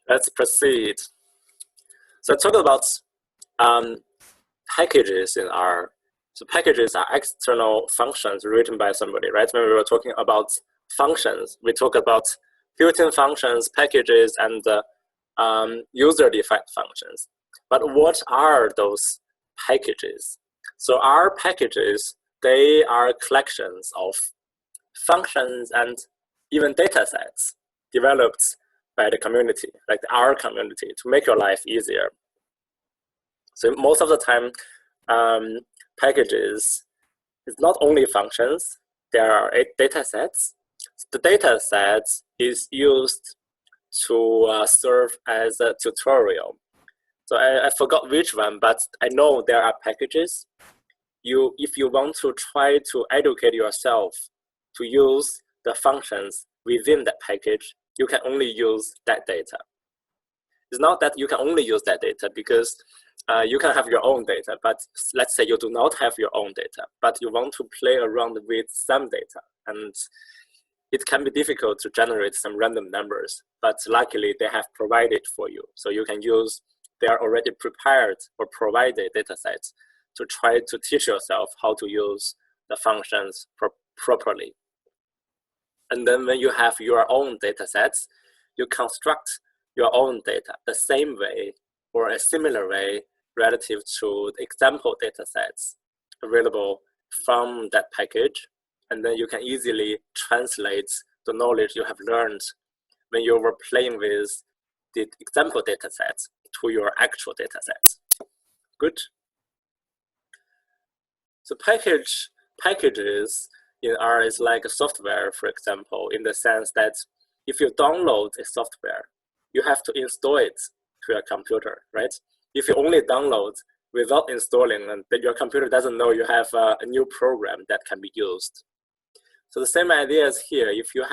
Let's proceed. So talk about packages in R. So packages are external functions written by somebody, right? When we were talking about functions, we talk about built-in functions, packages, and user-defined functions. But what are those packages? So R packages, they are collections of functions and even datasets developed by the community, like the R community, to make your life easier. So most of the time, packages is not only functions, there are datasets. The dataset is used to serve as a tutorial. So I forgot which one, but I know there are packages. If you want to try to educate yourself to use the functions within that package, you can only use that data. It's not that you can only use that data, because you can have your own data, but let's say you do not have your own data, but you want to play around with some data, and it can be difficult to generate some random numbers, but luckily they have provided for you. So you can use their already prepared or provided data sets to try to teach yourself how to use the functions properly. And then when you have your own data sets, you construct your own data the same way or a similar way relative to the example data sets available from that package. And then you can easily translate the knowledge you have learned when you were playing with the example data sets to your actual data sets. Good. So packages in R is like a software, for example, in the sense that if you download a software, you have to install it to your computer, right? If you only download without installing, and your computer doesn't know you have a new program that can be used. So the same idea is here. If you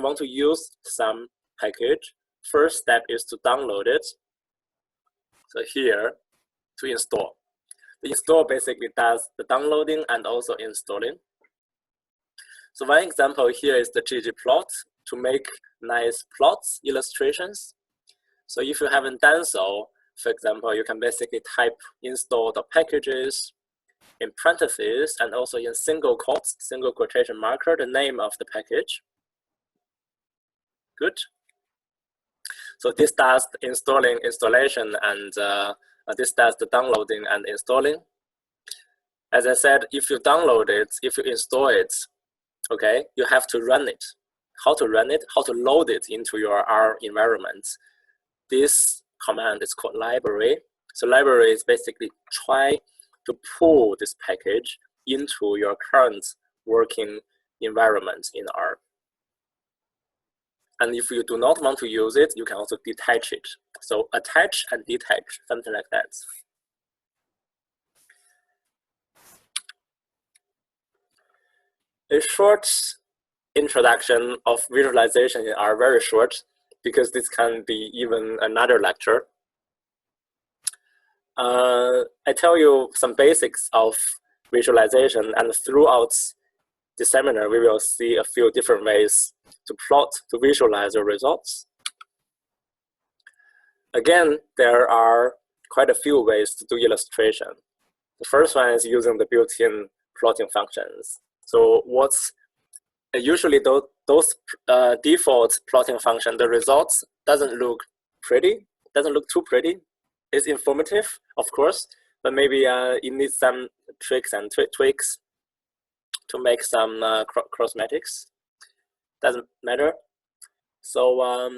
want to use some package, first step is to download it. So here, to install. The install basically does the downloading and also installing. So one example here is the ggplot to make nice plots, illustrations. So if you haven't done so, for example, you can basically type install the packages in parentheses and also in single quotes, single quotation marker, the name of the package. Good. So this does the installation, and this does the downloading and installing. As I said, if you download it, if you install it, okay, you have to run it. How to run it, how to load it into your R environment. This command is called library. So library is basically try to pull this package into your current working environment in R. And if you do not want to use it, you can also detach it. So attach and detach, something like that. A short introduction of visualization in R, very short, because this can be even another lecture. I tell you some basics of visualization, and throughout the seminar, we will see a few different ways to plot, to visualize your results. Again, there are quite a few ways to do illustration. The first one is using the built-in plotting functions. So what's usually those default plotting function, the results doesn't look pretty, doesn't look too pretty. It's informative, of course, but maybe it needs some tricks and tweaks to make some cosmetics. Doesn't matter. So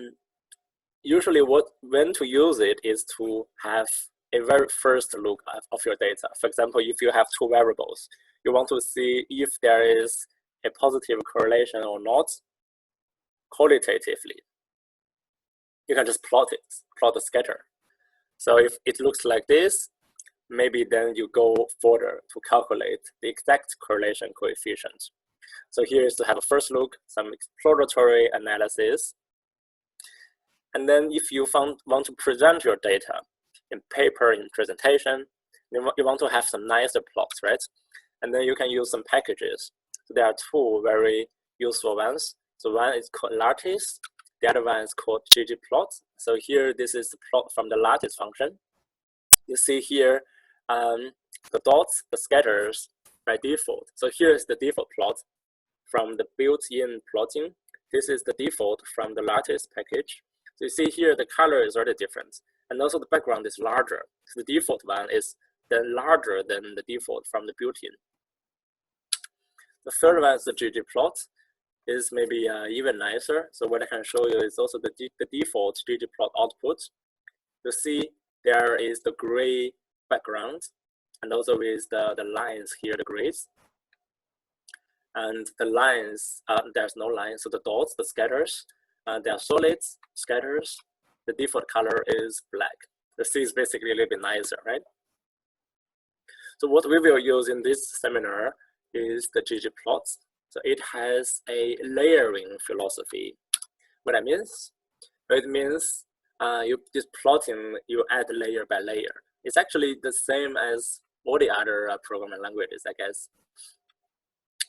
usually when to use it is to have a very first look of your data. For example, if you have two variables, you want to see if there is a positive correlation or not qualitatively. You can just plot it, plot the scatter. So if it looks like this, maybe then you go further to calculate the exact correlation coefficient. So here is to have a first look, some exploratory analysis. And then if you want to present your data in paper, in presentation, you want to have some nicer plots, right? And then you can use some packages. So there are two very useful ones. So one is called Lattice. The other one is called ggplot. So here, this is the plot from the lattice function. You see here the dots, the scatters by default. So here is the default plot from the built-in plotting. This is the default from the lattice package. So you see here the color is already different, and also the background is larger. So the default one is then larger than the default from the built-in. The third one is the ggplot. Is maybe even nicer. So what I can show you is also the default ggplot output. You see there is the gray background, and also with the lines here, the grays. And the lines, there's no lines, so the dots, the scatters, they are solids, scatters. The default color is black. The C is basically a little bit nicer, right? So what we will use in this seminar is the ggplots. So it has a layering philosophy. What that means? It means this plotting, you add layer by layer. It's actually the same as all the other programming languages, I guess.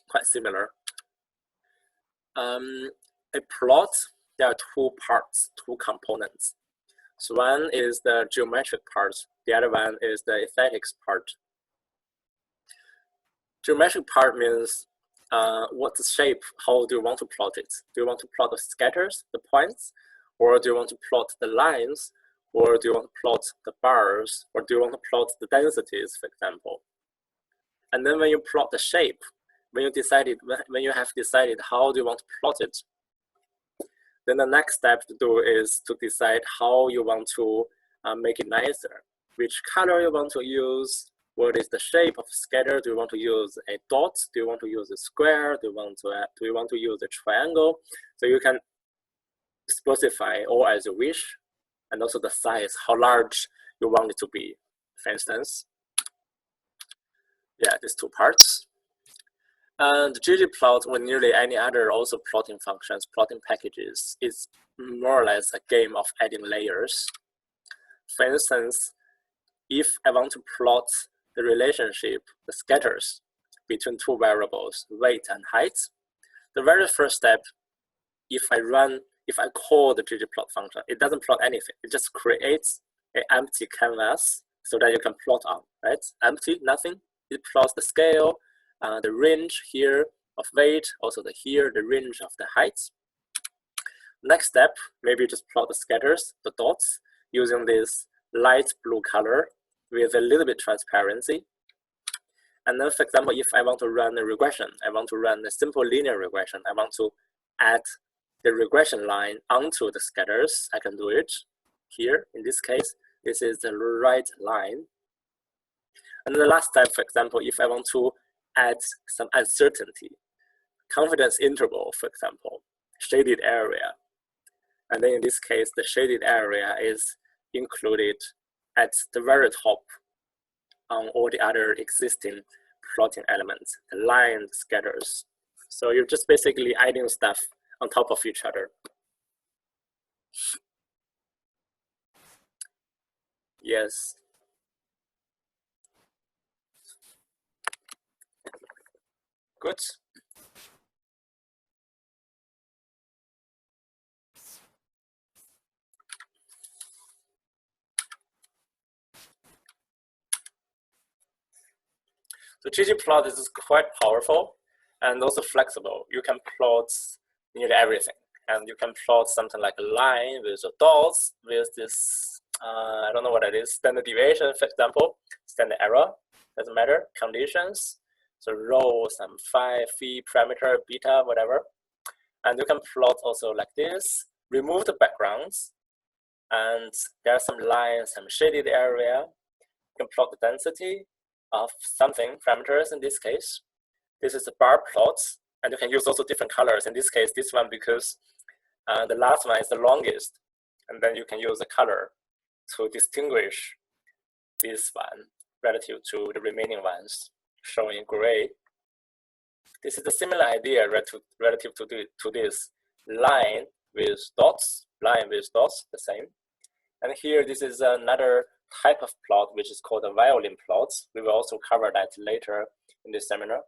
Quite similar. A plot, there are two parts, two components. So one is the geometric part. The other one is the aesthetics part. Geometric part means what shape, how do you want to plot it? Do you want to plot the scatters, the points, or do you want to plot the lines, or do you want to plot the bars, or do you want to plot the densities, for example? And then when you plot the shape, when you have decided how do you want to plot it, then the next step to do is to decide how you want to make it nicer, which color you want to use. What is the shape of scatter? Do you want to use a dot? Do you want to use a square? Do you want to use a triangle? So you can specify all as you wish, and also the size, how large you want it to be. For instance, yeah, these two parts. And ggplot, or nearly any other also plotting functions, plotting packages, is more or less a game of adding layers. For instance, if I want to plot the relationship, the scatters between two variables, weight and height, the very first step, if I call the ggplot function, it doesn't plot anything. It just creates an empty canvas so that you can plot on, right? Empty, nothing. It plots the scale, the range here of weight, also the range of the height. Next step, maybe just plot the scatters, the dots, using this light blue color with a little bit transparency. And then, for example, if I want to run a regression, I want to run a simple linear regression, I want to add the regression line onto the scatters, I can do it here. In this case, this is the right line. And then the last step, for example, if I want to add some uncertainty, confidence interval, for example, shaded area. And then in this case, the shaded area is included at the very top on all the other existing plotting elements, the line, scatters. So you're just basically adding stuff on top of each other. Yes. Good. So ggplot is quite powerful and also flexible. You can plot nearly everything. And you can plot something like a line with the dots, with this, I don't know what it is, standard deviation, for example, standard error, doesn't matter, conditions. So rho, some phi, parameter, beta, whatever. And you can plot also like this, remove the backgrounds, and there are some lines, some shaded area. You can plot the density of something, parameters in this case. This is a bar plot, and you can use also different colors. In this case, this one, because the last one is the longest, and then you can use the color to distinguish this one relative to the remaining ones, showing gray. This is a similar idea relative to this line with dots, the same. And here, this is another type of plot, which is called a violin plot. We will also cover that later in this seminar.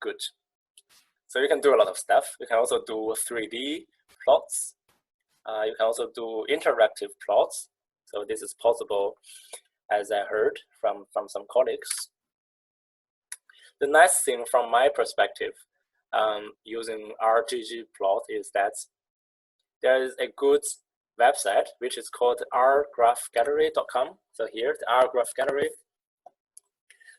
Good. So you can do a lot of stuff. You can also do 3D plots. You can also do interactive plots. So this is possible, as I heard from some colleagues. The nice thing from my perspective using rggplot is that there is a good website which is called rgraphgallery.com. So here, the rgraphgallery.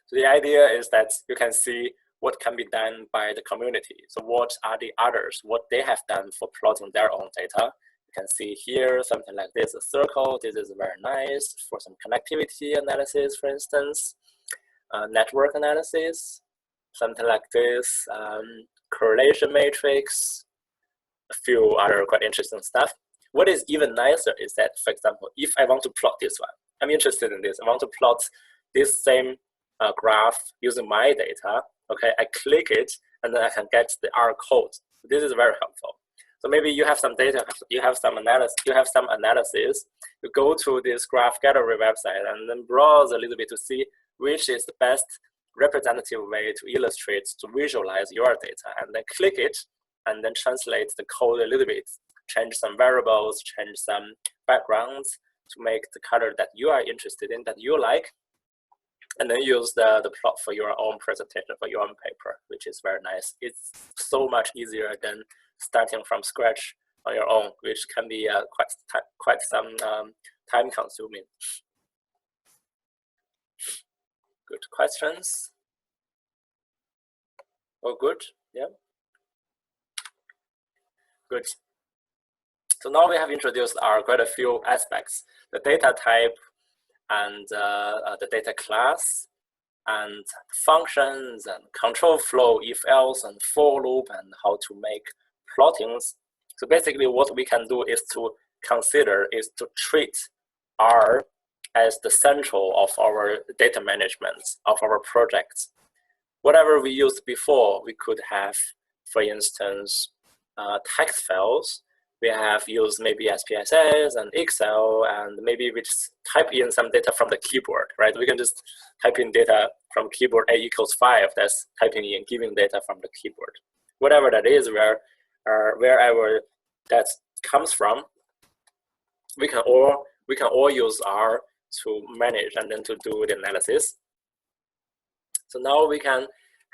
So the idea is that you can see what can be done by the community. So what are the others, what they have done for plotting their own data. You can see here something like this, a circle. This is very nice for some connectivity analysis, for instance, network analysis, something like this, correlation matrix, a few other quite interesting stuff. What is even nicer is that, for example, if I want to plot this one, I'm interested in this, I want to plot this same graph using my data, okay, I click it and then I can get the R code. This is very helpful. So maybe you have some data, you have some analysis, you go to this graph gallery website and then browse a little bit to see which is the best representative way to illustrate, to visualize your data, and then click it and then translate the code a little bit, change some variables, change some backgrounds to make the color that you are interested in, that you like, and then use the plot for your own presentation, for your own paper, which is very nice. It's so much easier than starting from scratch on your own, which can be quite some time consuming. Good questions? Oh, good, yeah. Good. So now we have introduced quite a few aspects, the data type and the data class and functions and control flow, if else and for loop, and how to make plottings. So basically what we can do is to consider is to treat R as the central of our data management of our projects. Whatever we used before, we could have, for instance, text files. We have used maybe SPSS and Excel, and maybe we just type in some data from the keyboard, right? We can just type in data from keyboard A equals 5. That's typing in, giving data from the keyboard. Whatever that is, wherever that comes from, we can all use R to manage and then to do the analysis. So now we can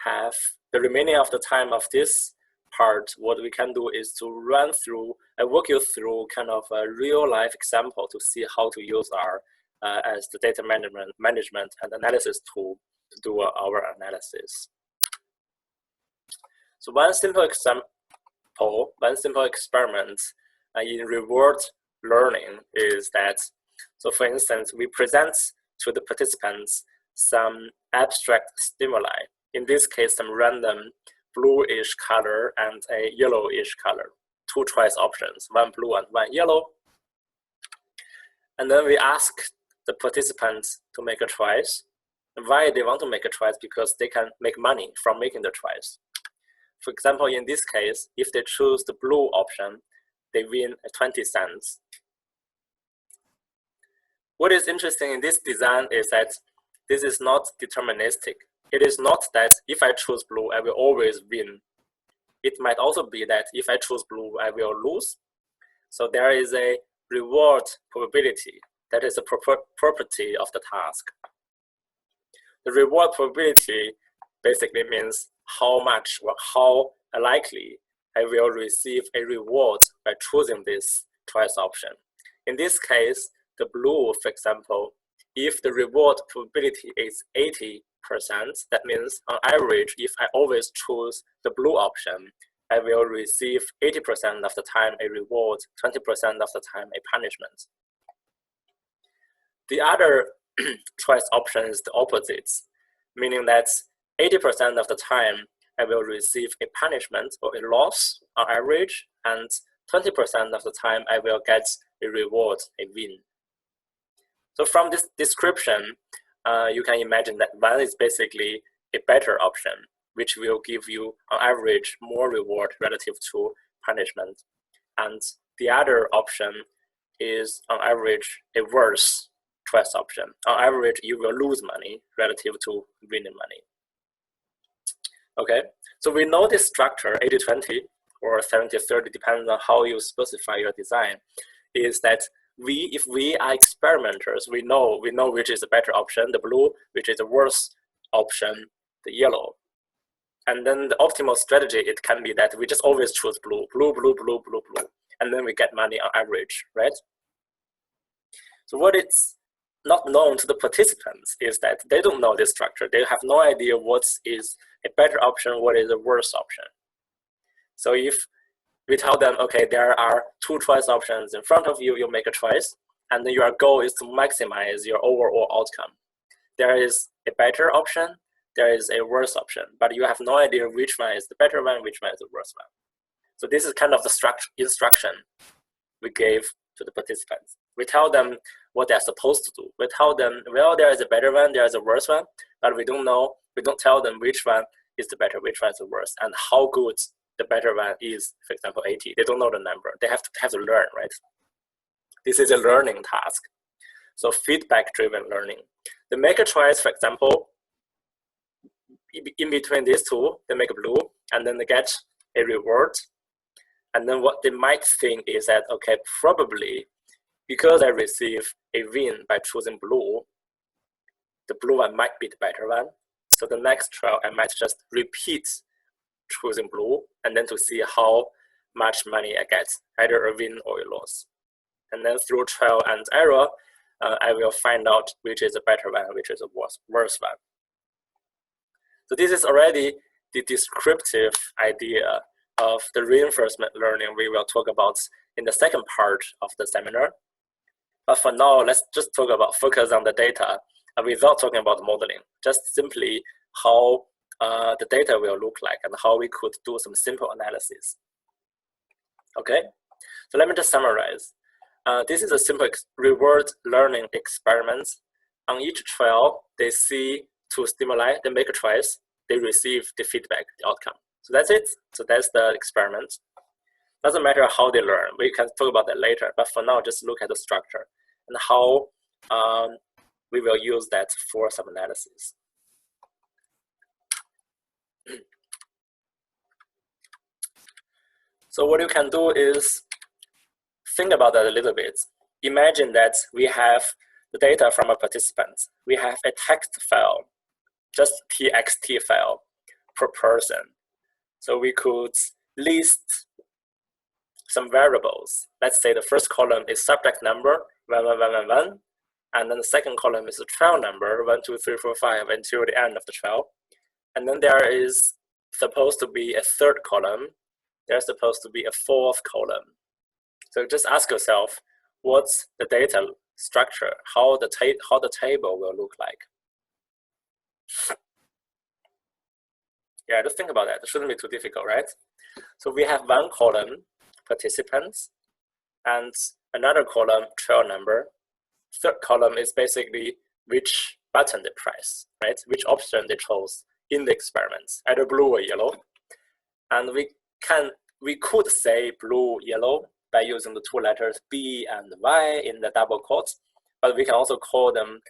have the remaining of the time of this part. What we can do is to run through and walk you through kind of a real life example to see how to use R as the data management and analysis tool to do our analysis. So one simple example, one simple experiment in reward learning is that, so for instance, we present to the participants some abstract stimuli. In this case, some random bluish color and a yellowish color, two choice options, one blue and one yellow. And then we ask the participants to make a choice. Why they want to make a choice? Because they can make money from making the choice. For example, in this case, if they choose the blue option, they win 20 cents. What is interesting in this design is that this is not deterministic. It is not that if I choose blue, I will always win. It might also be that if I choose blue, I will lose. So there is a reward probability. That is a property of the task. The reward probability basically means how much or how likely I will receive a reward by choosing this choice option. In this case, the blue, for example, if the reward probability is 80%, that means on average, if I always choose the blue option, I will receive 80% of the time a reward, 20% of the time a punishment. The other choice option is the opposite, meaning that 80% of the time I will receive a punishment or a loss on average, and 20% of the time I will get a reward, a win. So from this description, you can imagine that one is basically a better option, which will give you on average more reward relative to punishment. And the other option is on average a worse choice option. On average, you will lose money relative to winning money. Okay, so we know this structure 80-20 or 70-30, depends on how you specify your design, is that if we are experimenters, we know which is the better option, the blue, which is the worst option, the yellow. And then the optimal strategy, it can be that we just always choose blue, and then we get money on average, right? So what it's not known to the participants is that they don't know this structure. They have no idea what is a better option, what is a worse option. So if we tell them, okay, there are 2 choice options in front of you, you make a choice, and then your goal is to maximize your overall outcome. There is a better option, there is a worse option, but you have no idea which one is the better one, which one is the worse one. So this is kind of the instruction we gave to the participants. We tell them what they're supposed to do. We tell them, well, there is a better one, there is a worse one, but we don't tell them which one is the better, which one is the worst, and how good the better one is, for example, 80. They don't know the number. They have to learn, right? This is a learning task. So feedback-driven learning. They make a choice, for example, in between these two, they make a blue, and then they get a reward. And then what they might think is that, okay, probably because I receive a win by choosing blue, the blue one might be the better one. So the next trial, I might just repeat choosing blue, and then to see how much money I get, either a win or a loss. And then through trial and error, I will find out which is a better one, which is a worse one. So this is already the descriptive idea of the reinforcement learning we will talk about in the second part of the seminar. But for now, let's just focus on the data without talking about modeling, just simply how the data will look like and how we could do some simple analysis. Okay, so let me just summarize. This is a simple reward learning experiment. On each trial, they see 2 stimuli, they make a choice, they receive the feedback, the outcome. So that's it. So that's the experiment. Doesn't matter how they learn. We can talk about that later. But for now, just look at the structure and how we will use that for some analysis. So what you can do is think about that a little bit. Imagine that we have the data from a participant. We have a text file, just txt file per person. So we could list some variables. Let's say the first column is subject number, 11111, and then the second column is the trial number, 1, 2, 3, 4, 5, until the end of the trial. And then there is supposed to be a third column. There's supposed to be a fourth column. So just ask yourself, what's the data structure? How the table will look like? Yeah, just think about that. It shouldn't be too difficult, right? So we have one column, participants, and another column, trial number. Third column is basically which button they press, right? Which option they chose in the experiments, either blue or yellow. And we could say blue, yellow by using the 2 letters B and Y in the double quotes, but we can also call them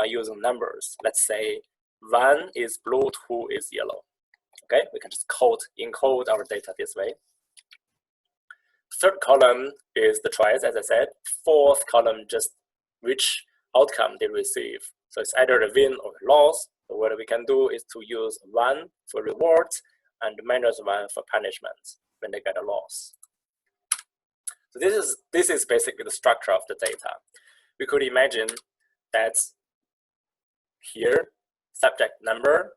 using numbers. Let's say 1 is blue, 2 is yellow. Okay, we can just encode our data this way. Third column is the choice, as I said. Fourth column, just which outcome they receive. So it's either a win or a loss. So what we can do is to use 1 for rewards and -1 for punishment when they get a loss. So this is basically the structure of the data. We could imagine that here, subject number,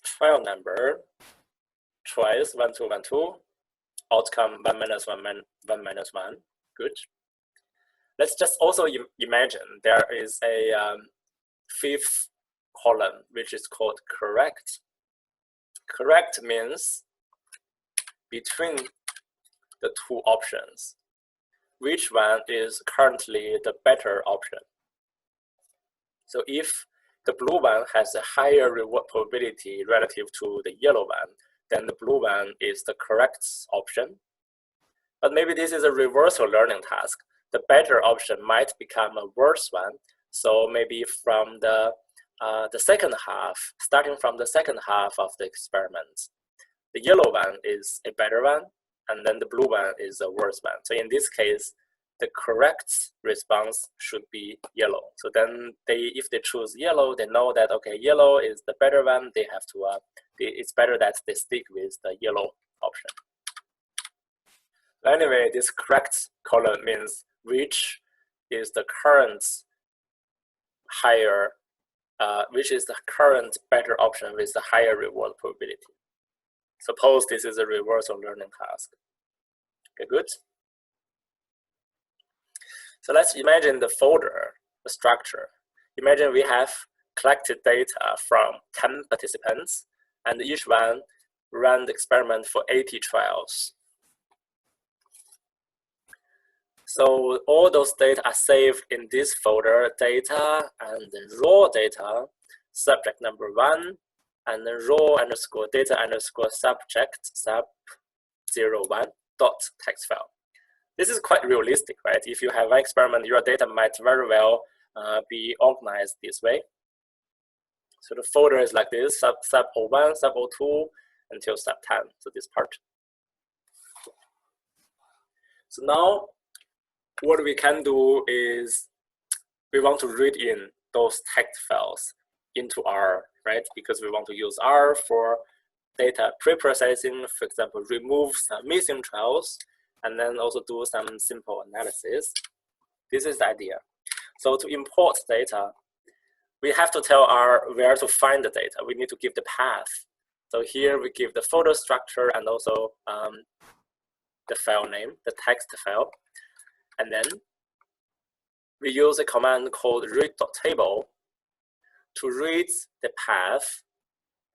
trial number, choice 1, 2, 1, 2, outcome 1 minus 1, 1 minus 1. Good. Let's just also imagine there is a 5th column, which is called correct. Correct means between the 2 options, which one is currently the better option. So if the blue one has a higher reward probability relative to the yellow one, then the blue one is the correct option. But maybe this is a reversal learning task. The better option might become a worse one. So maybe from the second half, starting from the second half of the experiment, the yellow one is a better one, and then the blue one is a worse one. So in this case, the correct response should be yellow. So then if they choose yellow, they know that, okay, yellow is the better one. They have to, it's better that they stick with the yellow option. Anyway, this correct column means which is the current higher, which is the current better option with the higher reward probability. Suppose this is a reversal learning task. Okay, good. So let's imagine the folder, the structure. Imagine we have collected data from 10 participants, and each one ran the experiment for 80 trials. So all those data are saved in this folder, data and the raw data, subject number 1, and then raw underscore data underscore subject sub01 dot text file. This is quite realistic, right? If you have an experiment, your data might very well be organized this way. So the folder is like this, sub01, sub02, until sub10, so this part. So now, what we can do is we want to read in those text files into R, right? Because we want to use R for data pre-processing, for example, remove some missing trials, and then also do some simple analysis. This is the idea. So to import data, we have to tell R where to find the data. We need to give the path. So here we give the folder structure and also the file name, the text file. And then we use a command called read.table to read the path,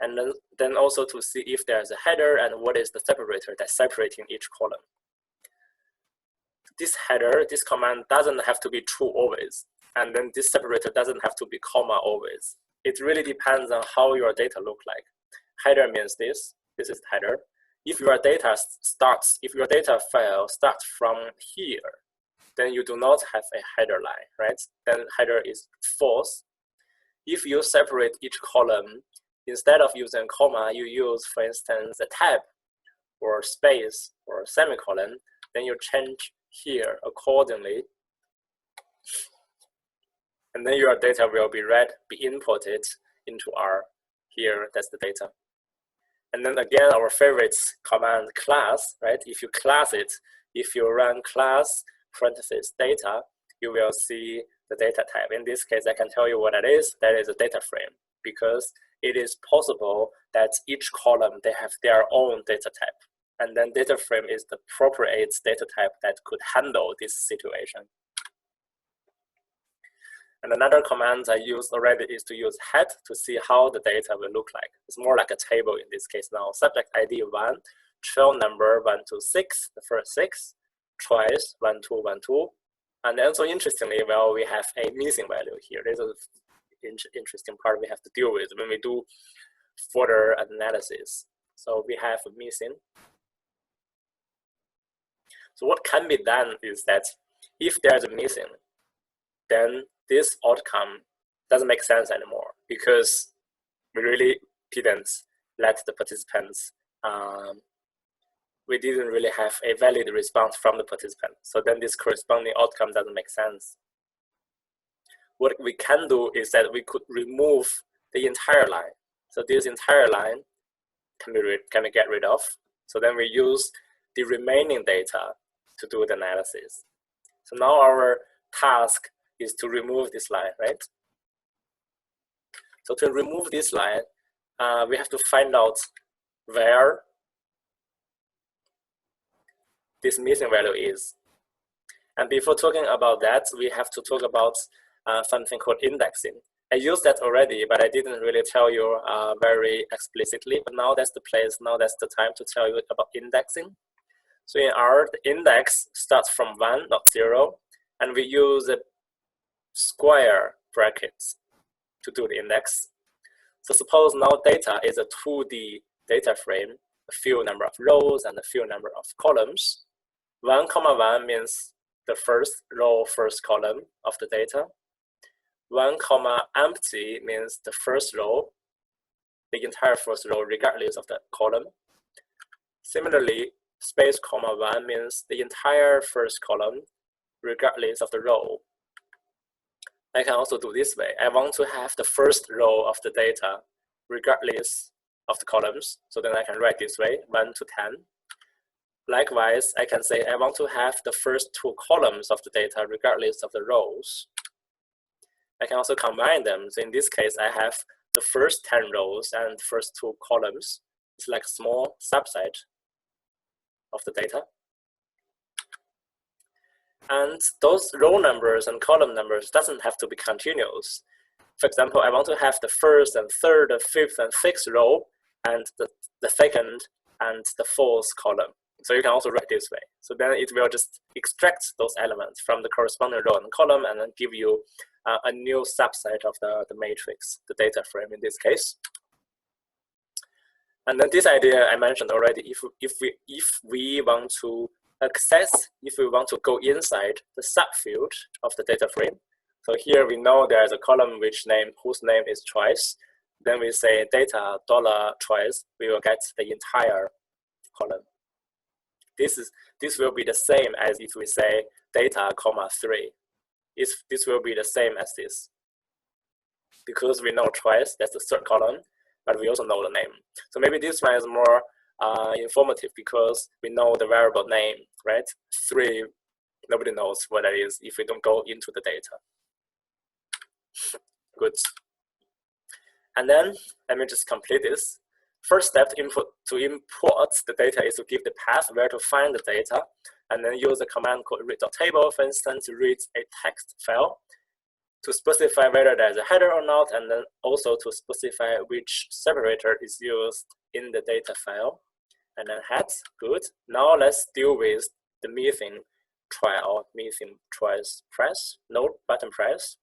and then also to see if there's a header and what is the separator that's separating each column. This header, this command doesn't have to be true always, and then this separator doesn't have to be comma always. It really depends on how your data look like. Header means this is header. If your data file starts from here, then you do not have a header line, right? Then header is false. If you separate each column, instead of using comma, you use, for instance, a tab or space or semicolon, then you change here accordingly. And then your data will be read, be imported into R. Here, that's the data. And then again, our favorite command, class, right? If you class it, if you run class parentheses data, you will see the data type. In this case, I can tell you what it is. That is a data frame, because it is possible that each column, they have their own data type. And then data frame is the appropriate data type that could handle this situation. And another command I used already is to use head to see how the data will look like. It's more like a table in this case now. Subject ID 1, trail number 1 to 6, the first 6, choice 1, 2, 1, 2. And also interestingly, well, we have a missing value here. This is an interesting part we have to deal with when we do further analysis. So we have a missing. So what can be done is that if there's a missing, then this outcome doesn't make sense anymore, because we really didn't let the participants, we didn't really have a valid response from the participant. So then this corresponding outcome doesn't make sense. What we can do is that we could remove the entire line. So this entire line can be get rid of. So then we use the remaining data to do the analysis. So now our task is to remove this line, right? So to remove this line, we have to find out where this missing value is. And before talking about that, we have to talk about something called indexing. I used that already, but I didn't really tell you very explicitly. But now that's the place, now that's the time to tell you about indexing. So in R, the index starts from 1, not 0, and we use a square brackets to do the index. So suppose now data is a 2D data frame, a few number of rows and a few number of columns. 1, 1 means the first row, first column of the data. 1, empty means the first row, the entire first row regardless of the column. Similarly, space comma 1 means the entire first column, regardless of the row. I can also do this way. I want to have the first row of the data, regardless of the columns. So then I can write this way, 1 to 10. Likewise, I can say I want to have the first 2 columns of the data, regardless of the rows. I can also combine them. So in this case, I have the first 10 rows and first 2 columns. It's like a small subset of the data. And those row numbers and column numbers doesn't have to be continuous. For example, I want to have the first and third, the fifth and sixth row, and the second and the fourth column. So you can also write this way. So then it will just extract those elements from the corresponding row and column and then give you a new subset of the matrix, the data frame in this case. And then this idea I mentioned already, if we want to access, if we want to go inside the subfield of the data frame. So here we know there is a column whose name is choice. Then we say data $choice, we will get the entire column. This will be the same as if we say data, 3. This will be the same as this. Because we know choice, that's the third column, but we also know the name. So maybe this one is more informative because we know the variable name, right? 3, nobody knows what that is if we don't go into the data. Good. And then let me just complete this. First step to import the data is to give the path where to find the data, and then use the command called read.table, for instance, to read a text file, to specify whether there's a header or not, and then also to specify which separator is used in the data file. And then head, good. Now let's deal with the missing trial, missing choice press, node button press.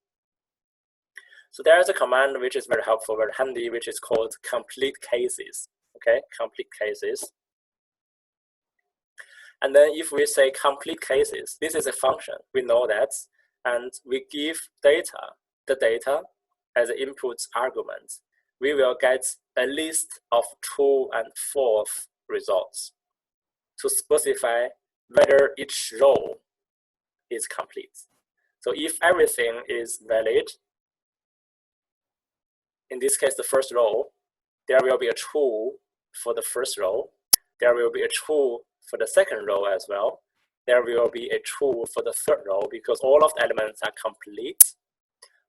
So there is a command which is very helpful, very handy, which is called complete cases. Okay, complete cases. And then if we say complete cases, this is a function, we know that, and we give the data as an input argument. We will get a list of true and false results to specify whether each row is complete. So if everything is valid, in this case, the first row, there will be a true for the first row. There will be a true for the second row as well. There will be a true for the third row because all of the elements are complete.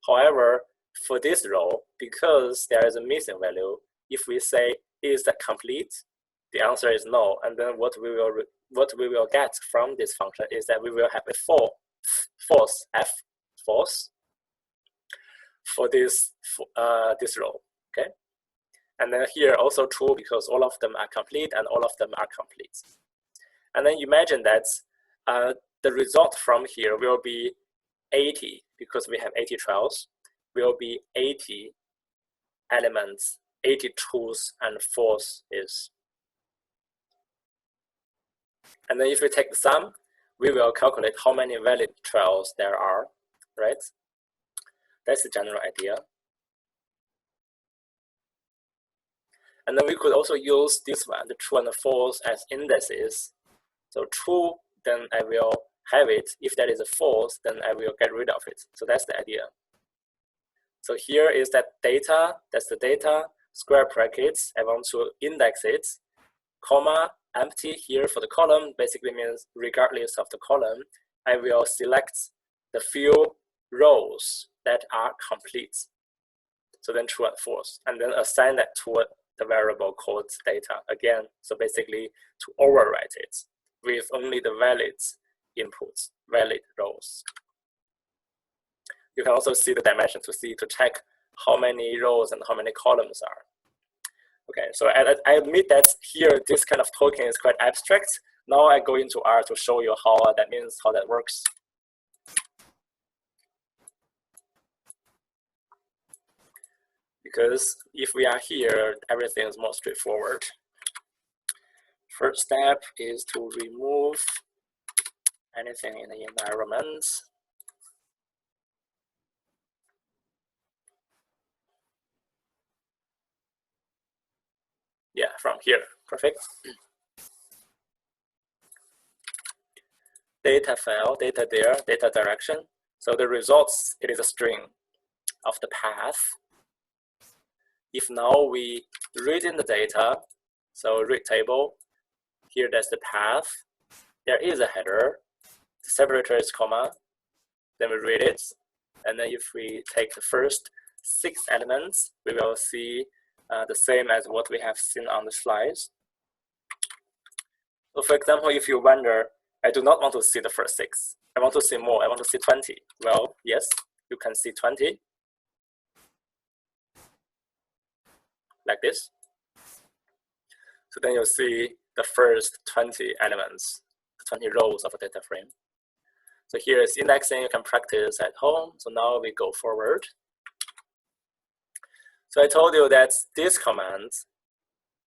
However, for this row, because there is a missing value, if we say, is that complete? The answer is no. And then what we will get from this function is that we will have a false for this row, okay? And then here also true because all of them are complete and all of them are complete. And then imagine that the result from here will be 80 because we have 80 trials, will be 80 elements, 80 truths and falses. And then if we take the sum, we will calculate how many valid trials there are, right? That's the general idea. And then we could also use this one, the true and the false, as indices. So true, then I will have it. If that is a false, then I will get rid of it. So that's the idea. So here is that data, that's the data, square brackets, I want to index it, comma, empty here for the column, basically means regardless of the column, I will select the few rows that are complete. So then true and false, and then assign that to the variable called data again. So basically to overwrite it with only the valid inputs, valid rows. You can also see the dimension to check how many rows and how many columns are. Okay, so I admit that here this kind of talking is quite abstract. Now I go into R to show you how that means, how that works. Because if we are here, everything is more straightforward. First step is to remove anything in the environment. Yeah, from here, perfect. data file, data there, data direction. So the results, it is a string of the path. If now we read in the data, so read table, here that's the path. There is a header, the separator is comma, then we read it. And then if we take the first 6 elements, we will see the same as what we have seen on the slides. So for example, if you wonder, I do not want to see the first 6. I want to see more. I want to see 20. Well, yes, you can see 20. Like this. So then you'll see the first 20 elements, 20 rows of a data frame. So here is indexing. You can practice at home. So now we go forward. So I told you that this command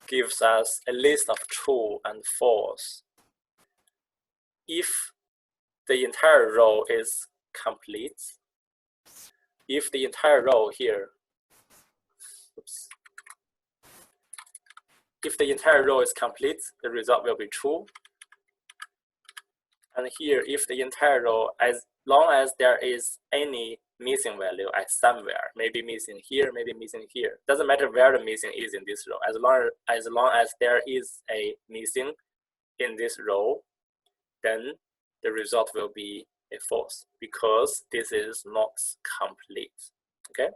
gives us a list of true and false. If the entire row is complete, if the entire row here, oops, if the entire row is complete, the result will be true. And here, if the entire row, as long as there is any missing value at somewhere, maybe missing here, maybe missing here, doesn't matter where the missing is in this row, as long as there is a missing in this row, then the result will be a false, because this is not complete. Okay,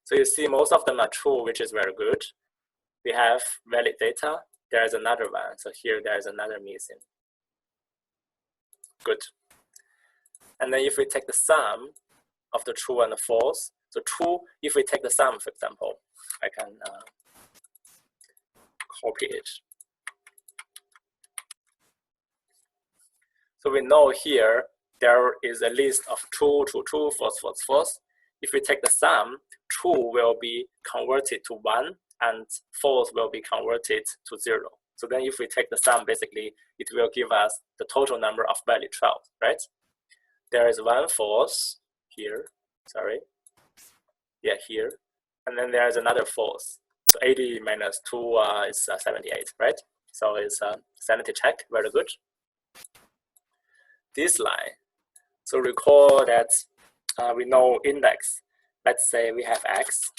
so you see most of them are true, which is very good. We have valid data. There is another one. So here there is another missing. Good. And then if we take the sum of the true and the false, so true, if we take the sum, for example, I can copy it. So we know here there is a list of true, true, true, false, false, false. If we take the sum, true will be converted to 1 and false will be converted to 0. So then if we take the sum, basically, it will give us the total number of valid 12, right? There is 1 false here, sorry. Yeah, here. And then there is another false. So 80 minus 2 is 78, right? So it's a sanity check, very good. This line, so recall that we know index. Let's say we have x.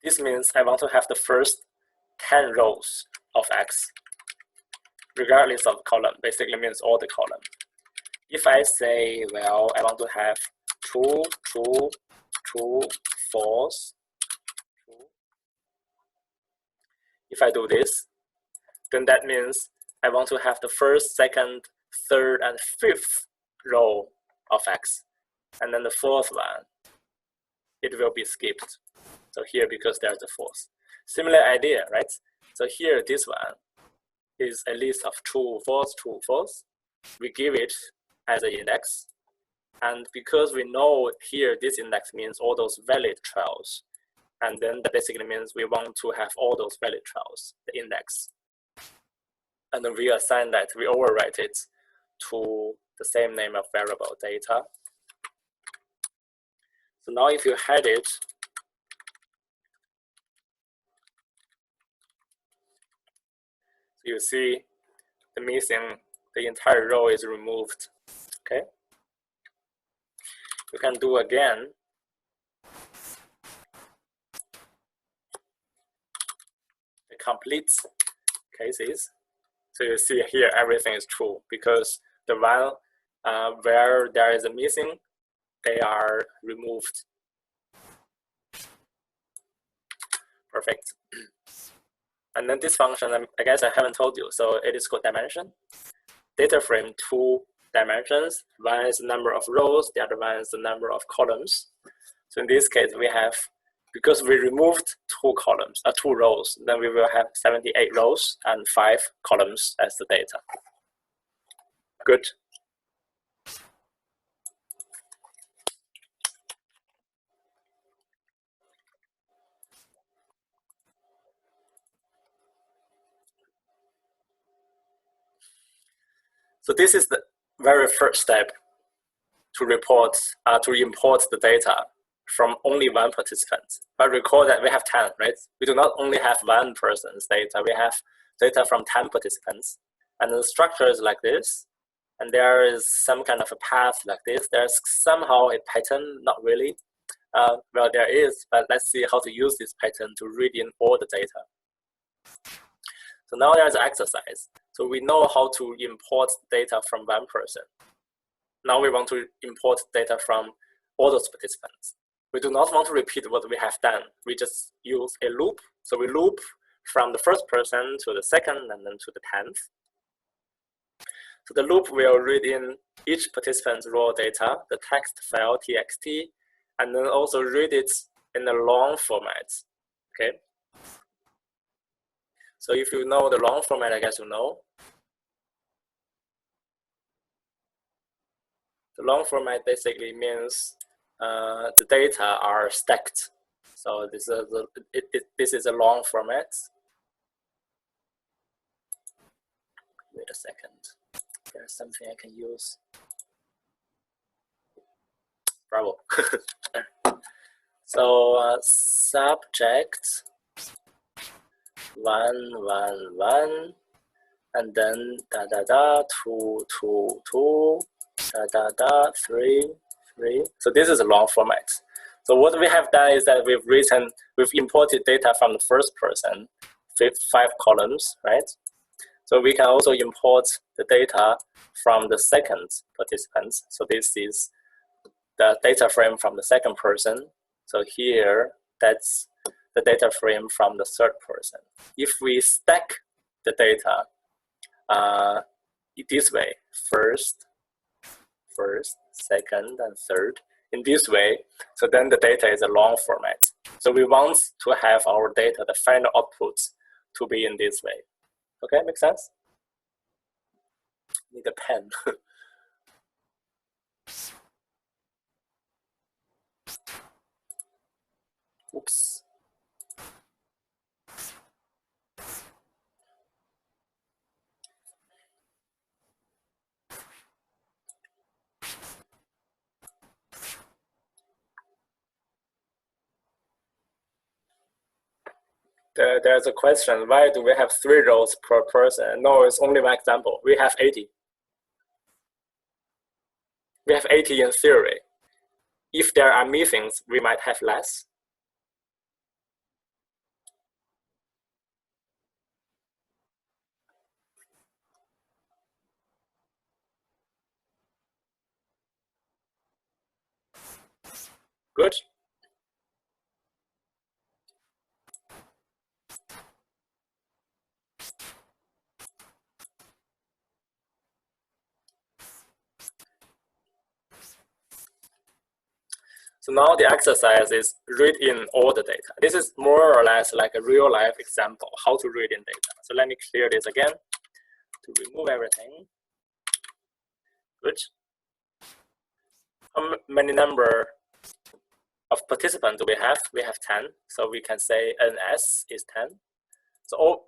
This means I want to have the first 10 rows of x, regardless of column. Basically means all the column. If I say, well, I want to have true, true, true, false, true. If I do this, then that means I want to have the first, second, third, and fifth row of x. And then the fourth one, it will be skipped. So here, because there's a false. Similar idea, right? So here, this one is a list of true, false, true, false. We give it as an index. And because we know here, this index means all those valid 12s. And then that basically means we want to have all those valid 12s, the index. And then we assign that, we overwrite it to the same name of variable data. So now if you head it, you see the missing, the entire row is removed, okay? You can do again. The complete cases. So you see here, everything is true because the one where there is a missing, they are removed. Perfect. And then this function, I guess I haven't told you, so it is called dimension. Data frame 2 dimensions. One is the number of rows, the other one is the number of columns. So in this case, we have, because we removed 2 columns, 2 rows, then we will have 78 rows and 5 columns as the data. Good. So this is the very first step to report, to import the data from only one participant. But recall that we have 10, right? We do not only have one person's data, we have data from 10 participants. And the structure is like this. And there is some kind of a path like this. There's somehow a pattern, not really. Well, there is, but let's see how to use this pattern to read in all the data. So now there's an exercise. So we know how to import data from one person. Now we want to import data from all those participants. We do not want to repeat what we have done. We just use a loop. So we loop from the first person to the second and then to the 10th. So the loop will read in each participant's raw data, the text file txt, and then also read it in a long format, okay? So if you know the long format, I guess you know. The long format basically means the data are stacked. So this is a long format. Wait a second. There's something I can use. Bravo. So subject 111 and then 2 2 2 3 3. So this is a long format. So what we have done is that we've imported data from the first person, 5 columns, right? So we can also import the data from the second participant. So this is the data frame from the second person. So here, that's the data frame from the third person. If we stack the data this way, first, second, and third, in this way, so then the data is a long format. So we want to have our data, the final output, to be in this way. Okay, make sense? Need a pen. Oops. There's a question, why do we have 3 rows per person? No, it's only one example. We have 80. We have 80 in theory. If there are meetings, we might have less. Good. So now the exercise is read in all the data. This is more or less like a real life example, how to read in data. So let me clear this again to remove everything. Good. How many number of participants do we have? We have 10. So we can say NS is 10. So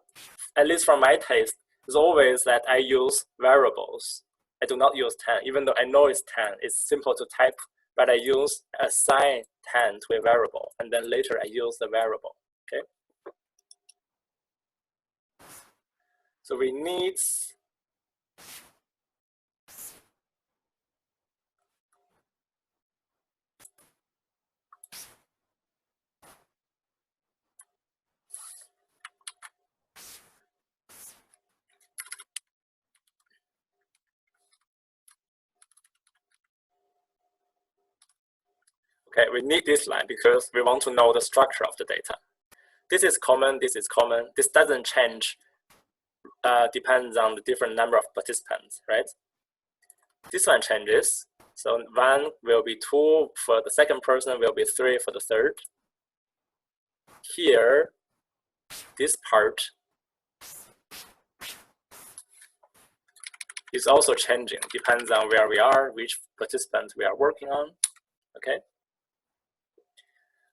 at least from my taste, it's always that I use variables. I do not use 10, even though I know it's 10. It's simple to type, but I use assign 10 to a variable, and then later I use the variable, okay? So we need okay, we need this line because we want to know the structure of the data. This is common, this is common. This doesn't change, depends on the different number of participants, right? This one changes. So 1 will be 2 for the second person, will be 3 for the third. Here, this part is also changing, depends on where we are, which participant we are working on, okay?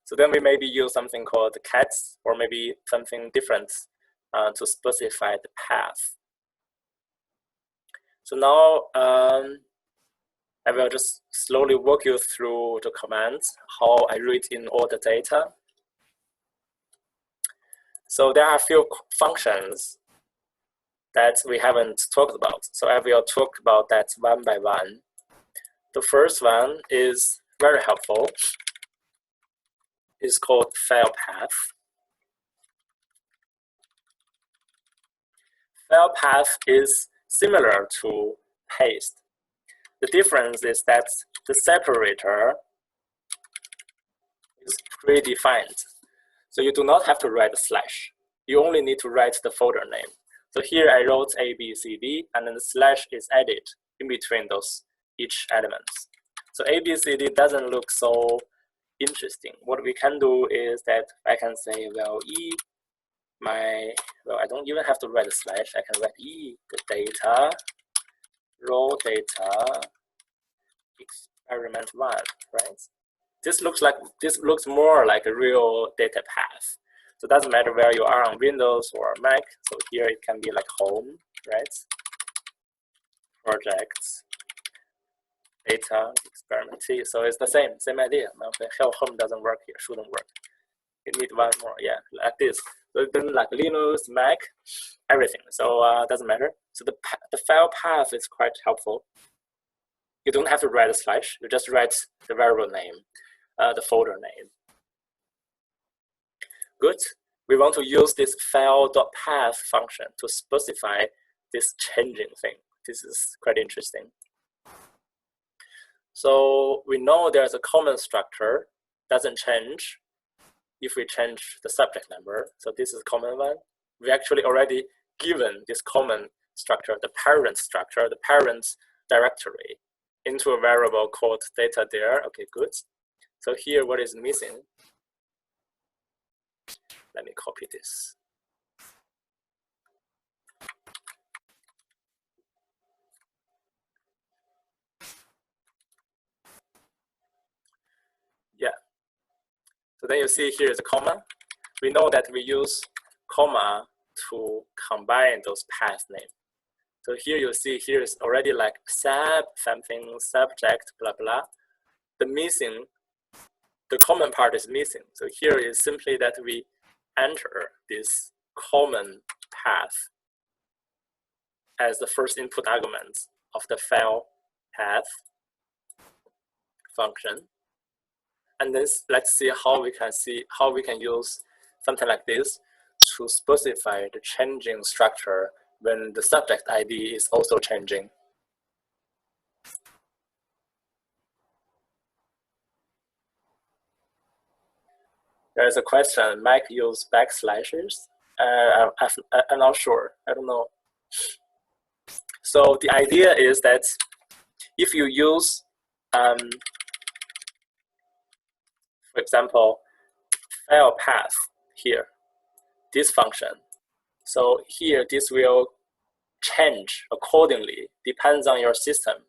So then we maybe use something called cats, or maybe something different to specify the path. So now I will just slowly walk you through the commands, how I read in all the data. So there are a few functions that we haven't talked about. So I will talk about that one by one. The first one is very helpful. It's called file path. File path is similar to paste. The difference is that the separator is predefined. So you do not have to write a slash. You only need to write the folder name. So here I wrote A, B, C, D, and then the slash is added in between those each elements. So A, B, C, D doesn't look so interesting. What we can do is that I can say, well, I don't even have to write a slash. I can write E, the data, raw data, experiment 1, right? This looks more like a real data path. So it doesn't matter where you are on Windows or Mac. So here it can be like home, right? Projects, data, experiment. See, so it's the same idea. Okay, home doesn't work here, shouldn't work. You need one more, yeah, like this. So then like Linux, Mac, everything. So doesn't matter. So the file path is quite helpful. You don't have to write a slash. You just write the variable name, the folder name. Good. We want to use this file.path function to specify this changing thing. This is quite interesting. So we know there's a common structure, doesn't change if we change the subject number. So this is a common one. We actually already given this common structure, the parent structure, the parent directory, into a variable called data there. Okay, good. So here, what is missing? Let me copy this. Yeah. So then you see here is a comma. We know that we use comma to combine those path names. So here you see here is already like sub something subject blah blah. The common part is missing. So here is simply that we enter this common path as the first input argument of the file path function. And then let's see how we can use something like this to specify the changing structure when the subject ID is also changing. There's a question, Mac use backslashes? I'm not sure, I don't know. So the idea is that if you use, for example, file path here, this function. So here, this will change accordingly, depends on your system.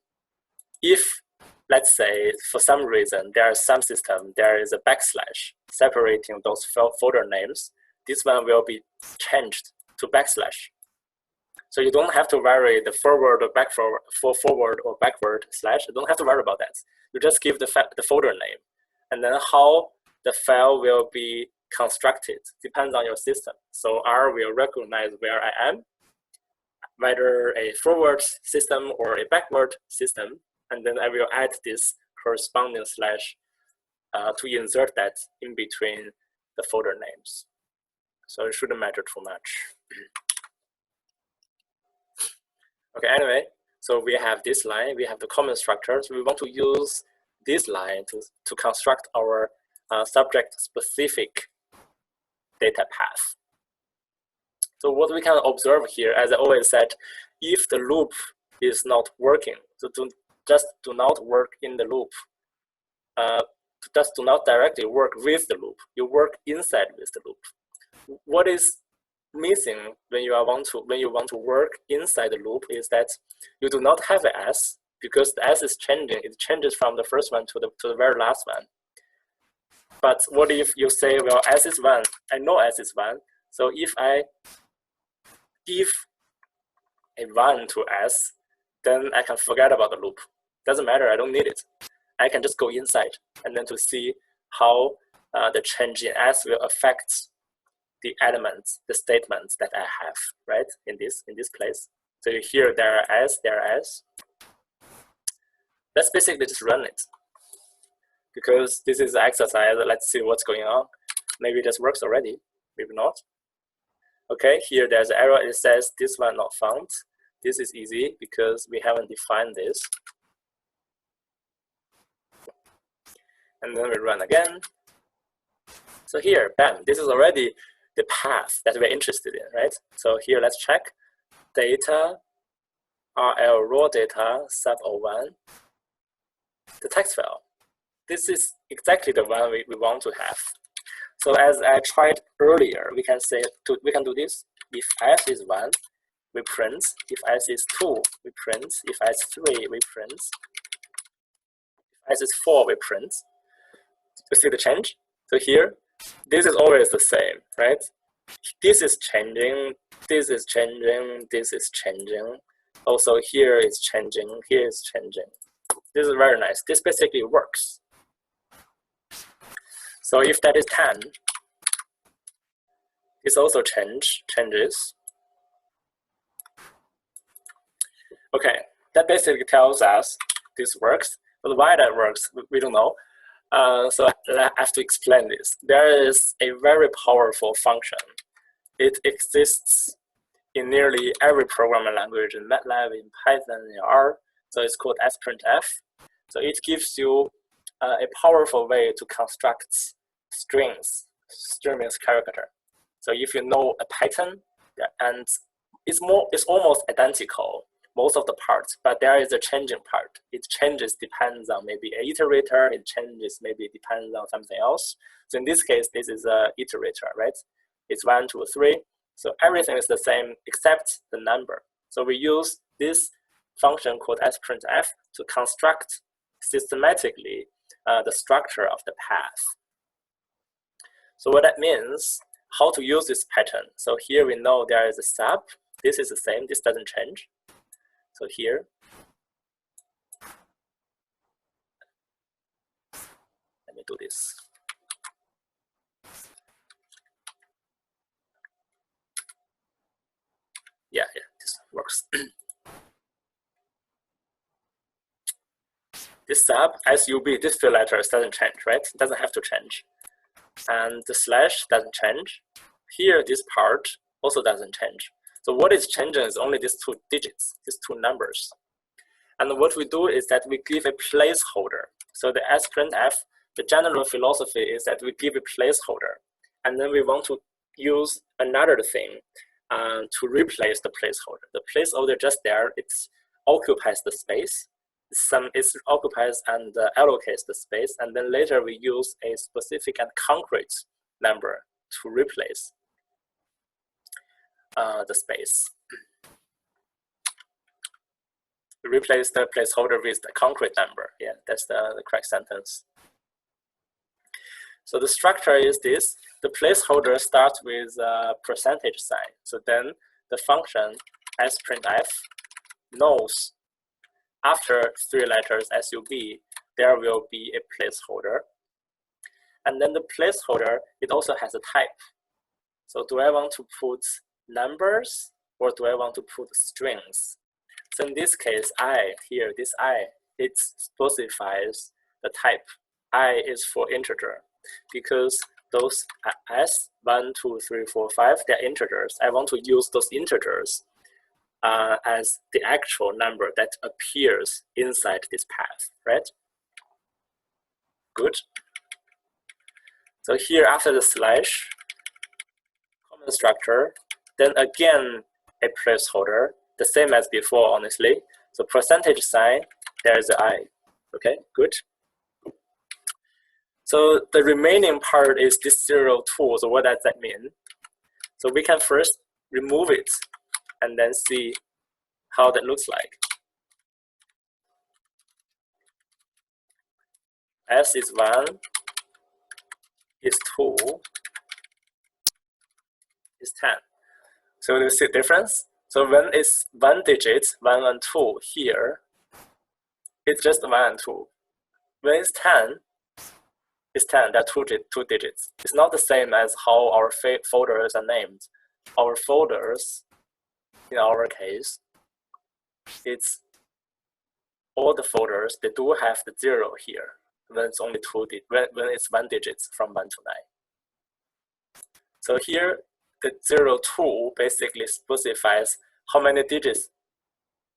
If, let's say, for some reason, there is some system, there is a backslash separating those folder names, this one will be changed to backslash. So you don't have to vary the forward or forward or backward slash. You don't have to worry about that. You just give the folder name, and then how the file will be constructed depends on your system. So R will recognize where I am, whether a forward system or a backward system, and then I will add this corresponding slash to insert that in between the folder names. So it shouldn't matter too much. Okay, anyway, so we have this line, we have the common structures. We want to use this line to construct our subject-specific data path. So what we can observe here, as I always said, if the loop is not working, so just do not work in the loop. Just do not directly work with the loop. You work inside with the loop. What is missing when you want to work inside the loop is that you do not have an S, because the S is changing. It changes from the first one to the very last one. But what if you say, well, S is 1, I know S is 1, so if I give a 1 to S, then I can forget about the loop. Doesn't matter, I don't need it. I can just go inside and then to see how the change in S will affect the elements, the statements that I have, right? In this place. So here there are S, there are S. Let's basically just run it. Because this is an exercise, let's see what's going on. Maybe this works already, maybe not. Okay, here there's an error, it says this one not found. This is easy because we haven't defined this. And then we run again. So here, bam, this is already the path that we're interested in, right? So here, let's check data, RL raw data, sub01, the text file. This is exactly the one we want to have. So as I tried earlier, we can say we can do this. If S is 1, we print. If S is 2, we print. If S is 3, we print. If S is 4, we print. You see the change? So here, this is always the same, right? This is changing, this is changing, this is changing. Also here is changing, here is changing. This is very nice. This basically works. So if that is 10, this also changes. Okay, that basically tells us this works. But why that works, we don't know. So I have to explain this. There is a very powerful function. It exists in nearly every programming language, in MATLAB, in Python, in R. So it's called sprintf. So it gives you a powerful way to construct strings. String means character. So if you know a pattern, and it's almost identical, most of the parts, but there is a changing part. It changes depends on maybe an iterator, it changes maybe depends on something else. So in this case, this is an iterator, right? It's 1, 2, 3. So everything is the same except the number. So we use this function called sprintf to construct systematically the structure of the path. So what that means, how to use this pattern. So here we know there is a sub. This is the same, this doesn't change. So here, let me do this. Yeah, this works. This sub, sub, this field letters doesn't change, right? It doesn't have to change. And the slash doesn't change. Here, this part also doesn't change. So what is changing is only these 2 digits, these 2 numbers. And what we do is that we give a placeholder. So the sprintf, the general philosophy is that we give a placeholder. And then we want to use another thing to replace the placeholder. The placeholder just there, it occupies the space. It occupies and allocates the space. And then later we use a specific and concrete number to replace the space. We replace the placeholder with the concrete number. Yeah, that's the correct sentence. So the structure is this. The placeholder starts with a percentage sign. So then the function sprintf knows after 3 letters sub, there will be a placeholder. And then the placeholder, it also has a type. So do I want to put numbers or do I want to put strings? So in this case, here, this it specifies the type. I is for integer because those s, 1, 2, 3, 4, 5, they're integers. I want to use those integers as the actual number that appears inside this path, right? Good. So here after the slash, common structure, then again a placeholder, the same as before, honestly. So percentage sign, there's the I. Okay, good. So the remaining part is this 0, 2. So what does that mean? So we can first remove it and then see how that looks like. S is 1, is 2, is 10. So you see the difference? So when it's 1 digit, 1 and 2 here, it's just 1 and 2. When it's 10, there are two digits. It's not the same as how our folders are named. Our folders, in our case, it's all the folders, they do have the 0 here when it's only when it's 1 digit from 1 to 9. So here, the 0, 2 basically specifies how many digits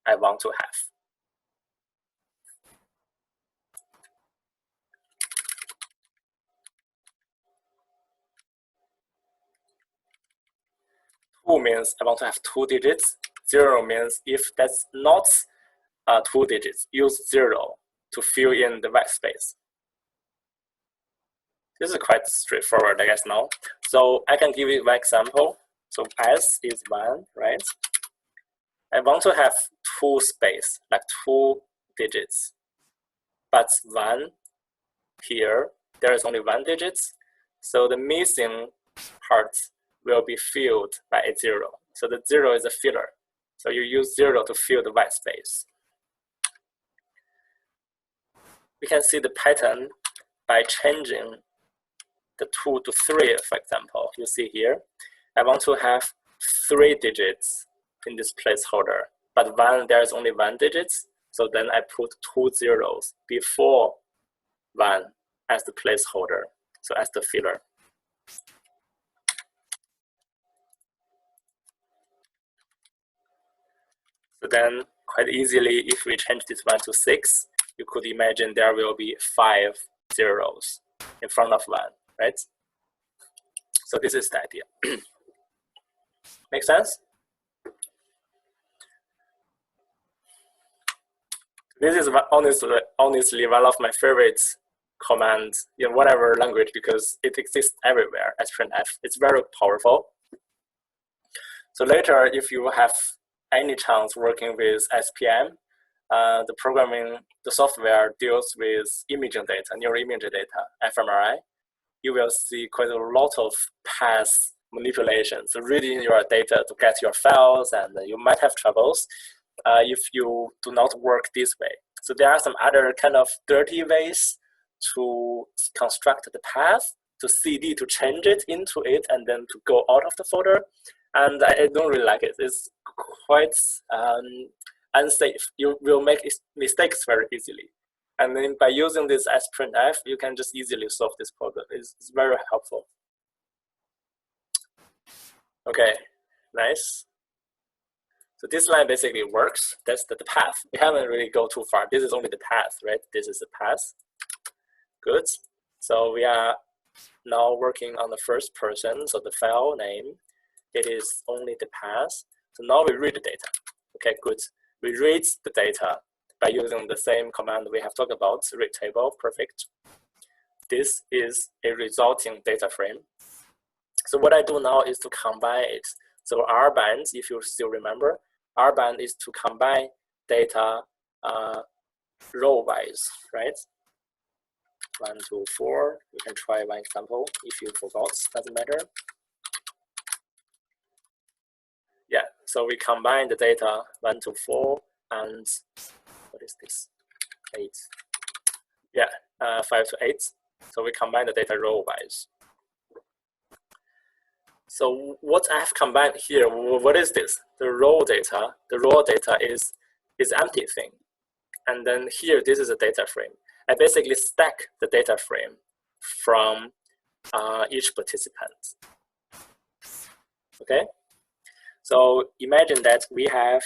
I want to have. Two means I want to have 2 digits. 0 means if that's not 2 digits, use 0 to fill in the white space. This is quite straightforward, I guess, now. So I can give you one example. So S is 1, right? I want to have 2 space, like 2 digits. But 1 here, there is only 1 digit. So the missing part will be filled by a 0. So the 0 is a filler. So you use 0 to fill the white space. We can see the pattern by changing the 2 to 3, for example. You see here, I want to have 3 digits in this placeholder, but there is only 1 digit. So then I put 2 zeros before 1 as the placeholder, so as the filler. So then quite easily, if we change this 1 to 6, you could imagine there will be 5 zeros in front of 1, right? So this is the idea. Make sense? This is honestly one of my favorite commands in whatever language because it exists everywhere as printf. It's very powerful. So later, if you have any chance working with SPM, the software deals with imaging data, neuroimaging data, fMRI. You will see quite a lot of path manipulation. So reading your data to get your files, and you might have troubles if you do not work this way. So there are some other kind of dirty ways to construct the path, to CD, to change it into it, and then to go out of the folder. And I don't really like it. It's quite unsafe. You will make mistakes very easily. And then by using this as printf, you can just easily solve this problem. It's very helpful. Okay, nice. So this line basically works. That's the path. We haven't really go too far. This is only the path, right? This is the path. Good. So we are now working on the first person. So the file name, it is only the path. So now we read the data. Okay, good. We read the data by using the same command we have talked about, read table, perfect. This is a resulting data frame. So what I do now is to combine it. So R-band, if you still remember, R-band is to combine data row-wise, right? 1, 2, 4. You can try one example if you forgot, doesn't matter. Yeah, so we combine the data 1 to 4 and what is this? 8. Yeah, 5 to 8. So we combine the data row-wise. So what I have combined here, what is this? The raw data is empty thing. And then here, this is a data frame. I basically stack the data frame from each participant. Okay? So imagine that we have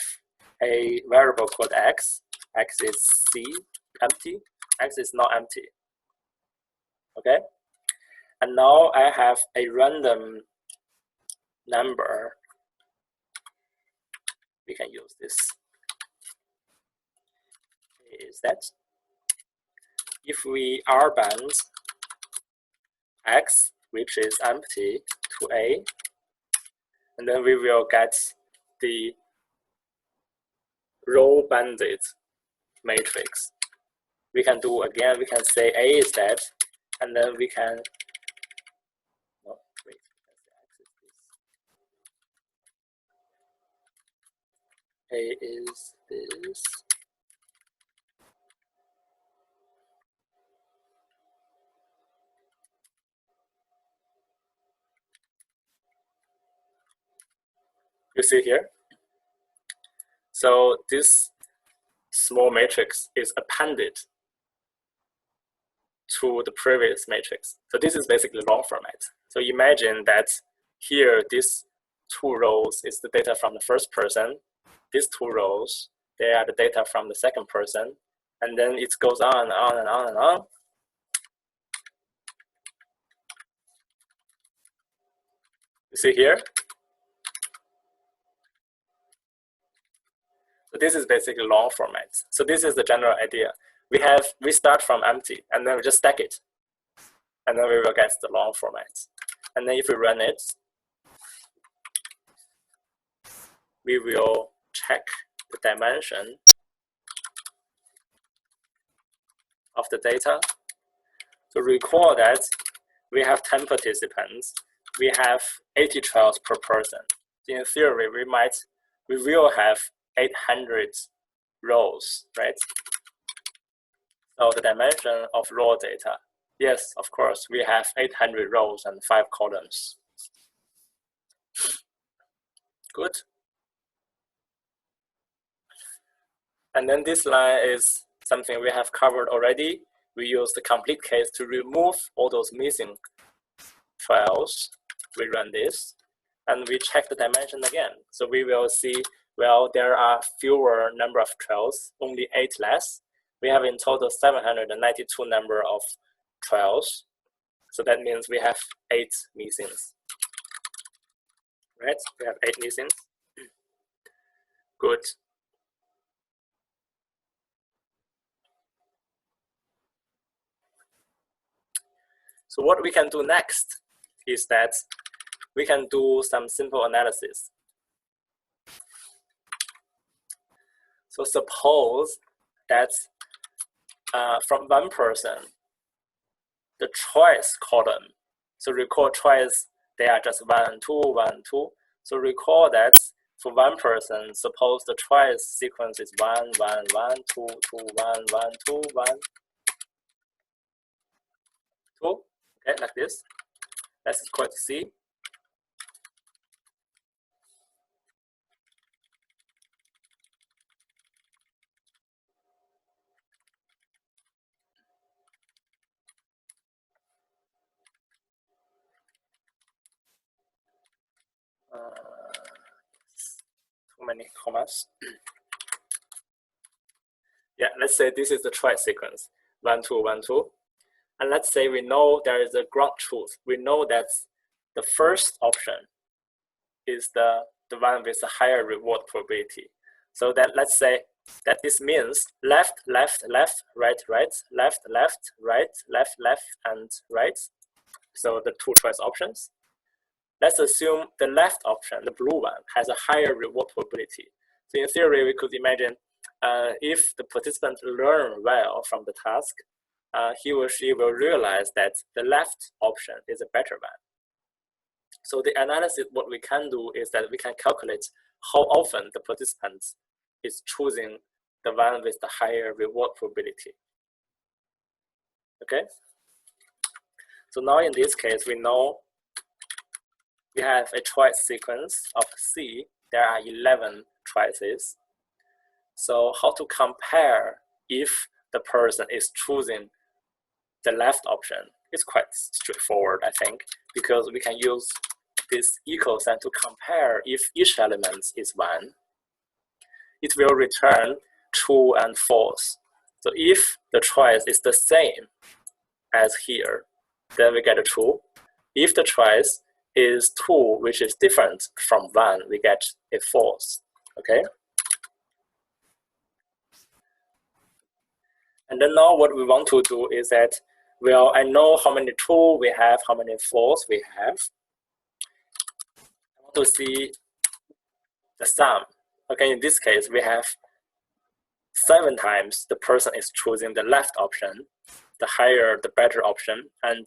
a variable called x. X is C, empty. X is not empty. Okay? And now I have a random number. We can use this. Is that if we R-band x, which is empty, to A, and then we will get the row-banded matrix. We can do again, we can say A is that, and then we can, no, wait, A is this. You see here? So this small matrix is appended to the previous matrix. So this is basically long format. So imagine that here, these 2 rows is the data from the first person. These 2 rows, they are the data from the second person. And then it goes on and on and on and on. You see here? So this is basically long format. So this is the general idea. We start from empty, and then we just stack it. And then we will get the long format. And then if we run it, we will check the dimension of the data. So recall that we have 10 participants. We have 80 trials per person. In theory, we will have 800 rows, right? So the dimension of raw data, yes, of course, we have 800 rows and 5 columns. Good. And then this line is something we have covered already. We use the complete case to remove all those missing trials. We run this, and we check the dimension again. So we will see, well, there are fewer number of trials, only 8 less. We have in total 792 number of trials. So that means we have 8 missings. Right? We have 8 missings. Good. So what we can do next is that we can do some simple analysis. So suppose that from one person, the choice column, so recall choice, they are just 1, 2, 1, 2. So recall that for one person, suppose the choice sequence is 1, 1, 1, 2, 2, 1, 1, 2, 1, 2. Okay, like this. Let's equal to C. Too many commas. Yeah, let's say this is the choice sequence, 1, 2, 1, 2. And let's say we know there is a ground truth. We know that the first option is the one with the higher reward probability. So that let's say that this means left, left, left, right, right, left, left, right, left, left, and right. So the 2 choice options. Let's assume the left option, the blue one, has a higher reward probability. So in theory, we could imagine if the participant learn well from the task, he or she will realize that the left option is a better one. So the analysis, what we can do is that we can calculate how often the participant is choosing the one with the higher reward probability. Okay? So now in this case, we know we have a choice sequence of C. There are 11 choices. So how to compare if the person is choosing the left option? It's quite straightforward, I think, because we can use this equal sign to compare if each element is 1. It will return true and false. So if the choice is the same as here, then we get a true. If the choice is 2, which is different from 1, we get a false. Okay? And then now what we want to do is that, well, I know how many true we have, how many false we have. I want to see the sum. Okay, in this case, we have 7 times the person is choosing the left option, the higher, the better option, and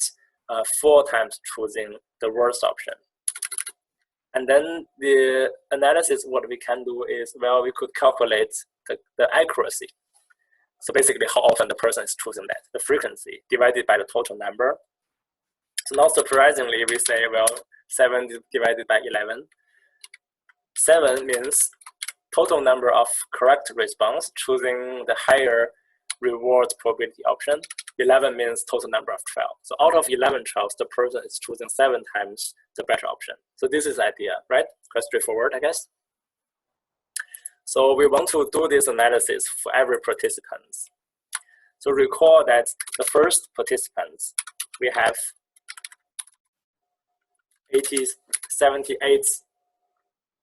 4 times choosing the worst option. And then the analysis, what we can do is, well, we could calculate the accuracy. So basically, how often the person is choosing that, the frequency divided by the total number. So not surprisingly, we say, well, 7 divided by 11. 7 means total number of correct response, choosing the higher reward probability option. 11 means total number of trials. So out of 11 trials, the person is choosing 7 times the better option. So this is the idea, right? Quite straightforward, I guess. So we want to do this analysis for every participant. So recall that the first participants, we have 78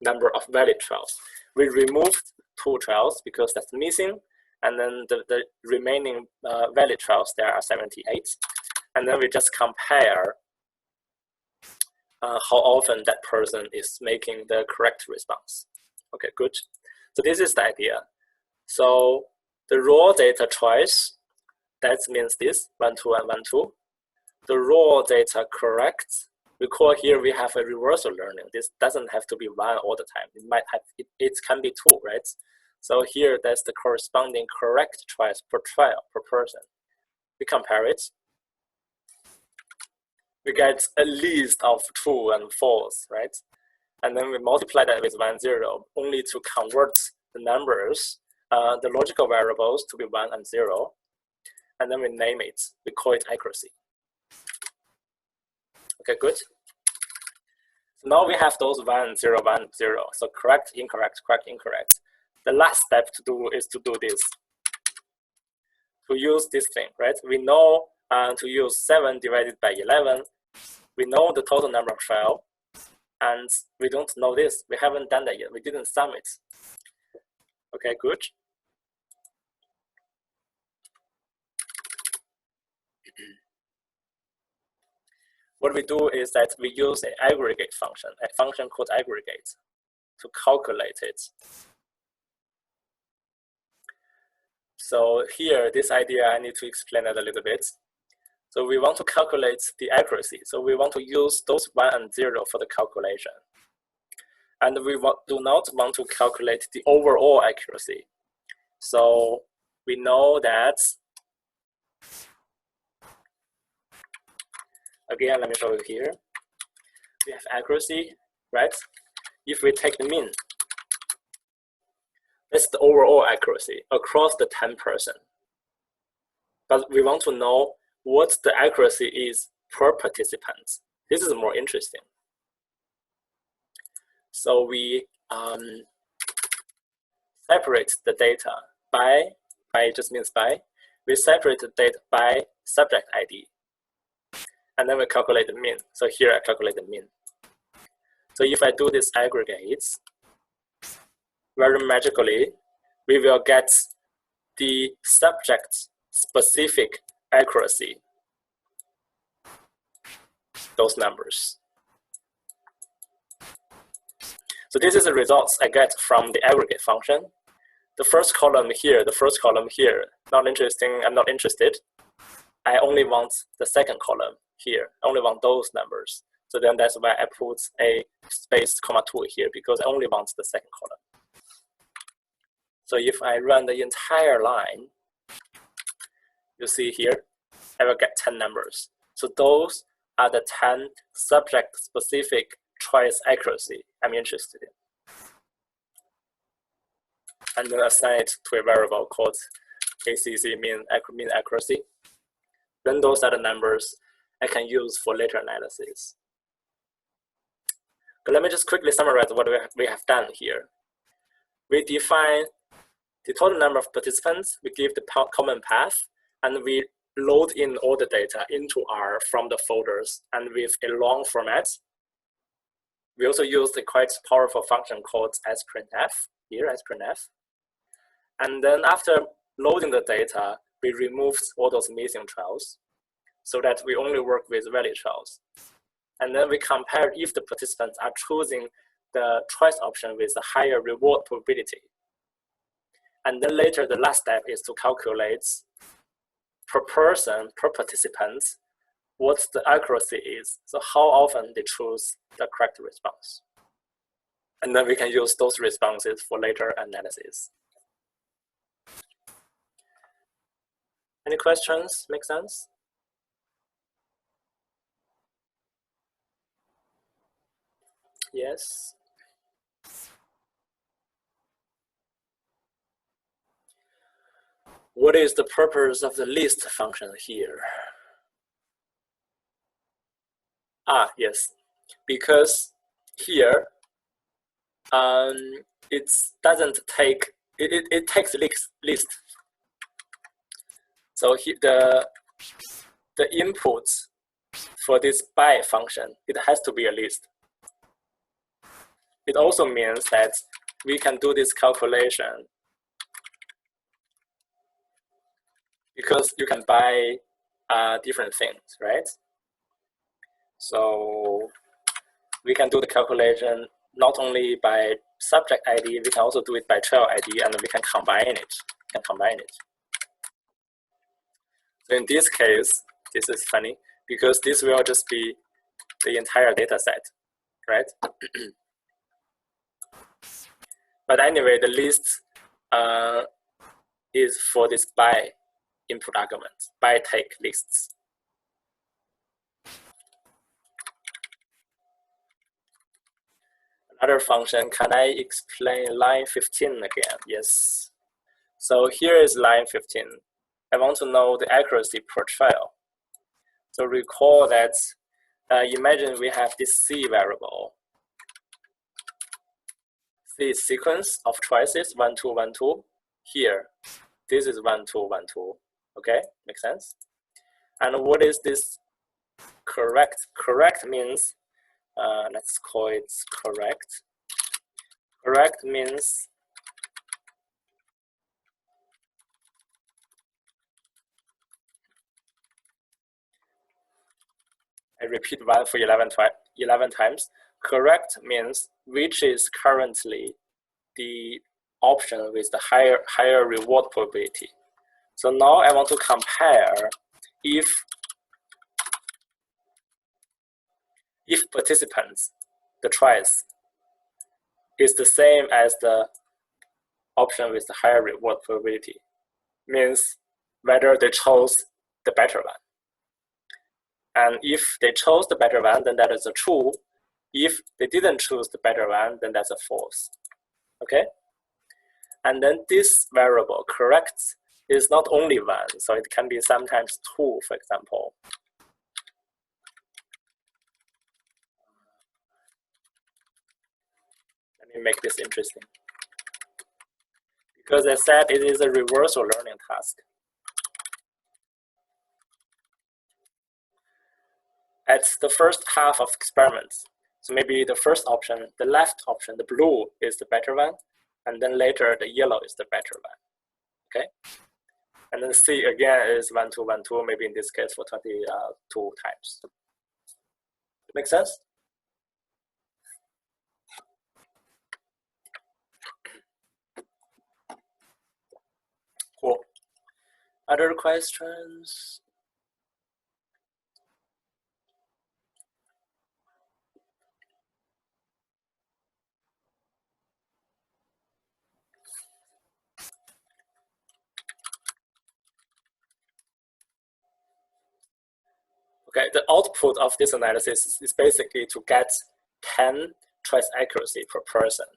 number of valid trials. We removed 2 trials because that's missing, and then the remaining valid trials, there are 78. And then we just compare how often that person is making the correct response. Okay, good. So this is the idea. So the raw data choice, that means this, 1, 2, and 1, 2. The raw data correct, recall here we have a reversal learning. This doesn't have to be 1 all the time. It might have, it can be 2, right? So here, that's the corresponding correct choice per trial, per person. We compare it. We get a list of true and false, right? And then we multiply that with 1, 0, only to convert the numbers, the logical variables to be 1 and 0. And then we name it. We call it accuracy. Okay, good. So now we have those 1, 0, 1, 0. So correct, incorrect, correct, incorrect. The last step to do is to do this. To use this thing, right? We know to use 7 divided by 11. We know the total number of trials. And we don't know this. We haven't done that yet. We didn't sum it. Okay, good. What we do is that we use an aggregate function, a function called aggregate, to calculate it. So here, this idea, I need to explain it a little bit. So we want to calculate the accuracy. So we want to use those 1 and 0 for the calculation. And we do not want to calculate the overall accuracy. So we know that, again, let me show you here. We have accuracy, right? If we take the mean, that's the overall accuracy across the 10%. But we want to know what the accuracy is per participant. This is more interesting. So we separate the data by just means by. We separate the data by subject ID. And then we calculate the mean. So here I calculate the mean. So if I do this aggregates, very magically, we will get the subject specific accuracy, those numbers. So this is the results I get from the aggregate function. The first column here, not interesting, I'm not interested. I only want the second column here. I only want those numbers. So then that's why I put a space comma 2 here, because I only want the second column. So if I run the entire line, you see here, I will get 10 numbers. So those are the 10 subject-specific choice accuracy I'm interested in. And then assign it to a variable called ACC, mean accuracy. Then those are the numbers I can use for later analysis. But let me just quickly summarize what we have done here. We define the total number of participants, we give the common path, and we load in all the data into R from the folders and with a long format. We also used a quite powerful function called sprintf, here sprintf. And then after loading the data, we removed all those missing trials so that we only work with valid trials. And then we compare if the participants are choosing the choice option with a higher reward probability. And then later, the last step is to calculate per person, per participant, what the accuracy is. So how often they choose the correct response. And then we can use those responses for later analysis. Any questions? Make sense? Yes. what is the purpose of the list function here? Yes, because here it doesn't take it takes list. So here the input for this by function, it has to be a list. It also means that we can do this calculation because you can buy different things, right? So we can do the calculation not only by subject ID, we can also do it by child ID, and we can combine it. So in this case, this is funny because this will just be the entire data set, right? But anyway, the list is for this by input argument, by take lists. Another function, can I explain line 15 again? Yes. So here is line 15. I want to know the accuracy per trial. So recall that, imagine we have this C variable. C is sequence of choices, 1, 2, 1, 2. Here, this is 1, 2, 1, 2. Okay, makes sense? And what is this correct? Correct means, let's call it correct. Correct means I repeat 1 for 11 times. Correct means which is currently the option with the higher reward probability. So now I want to compare if participants, the choice is the same as the option with the higher reward probability, means whether they chose the better one. And if they chose the better one, then that is a true. If they didn't choose the better one, then that's a false. Okay? And then this variable, correct, is not only 1, so it can be sometimes 2, for example. Let me make this interesting. Because I said it is a reversal learning task. At the first half of experiments, so maybe the first option, the left option, the blue is the better one, and then later the yellow is the better one, okay? And then C again is 1, 2, 1, 2, maybe in this case for 22 times. Make sense? Cool. Other questions? Okay, the output of this analysis is basically to get 10 choice accuracy per person.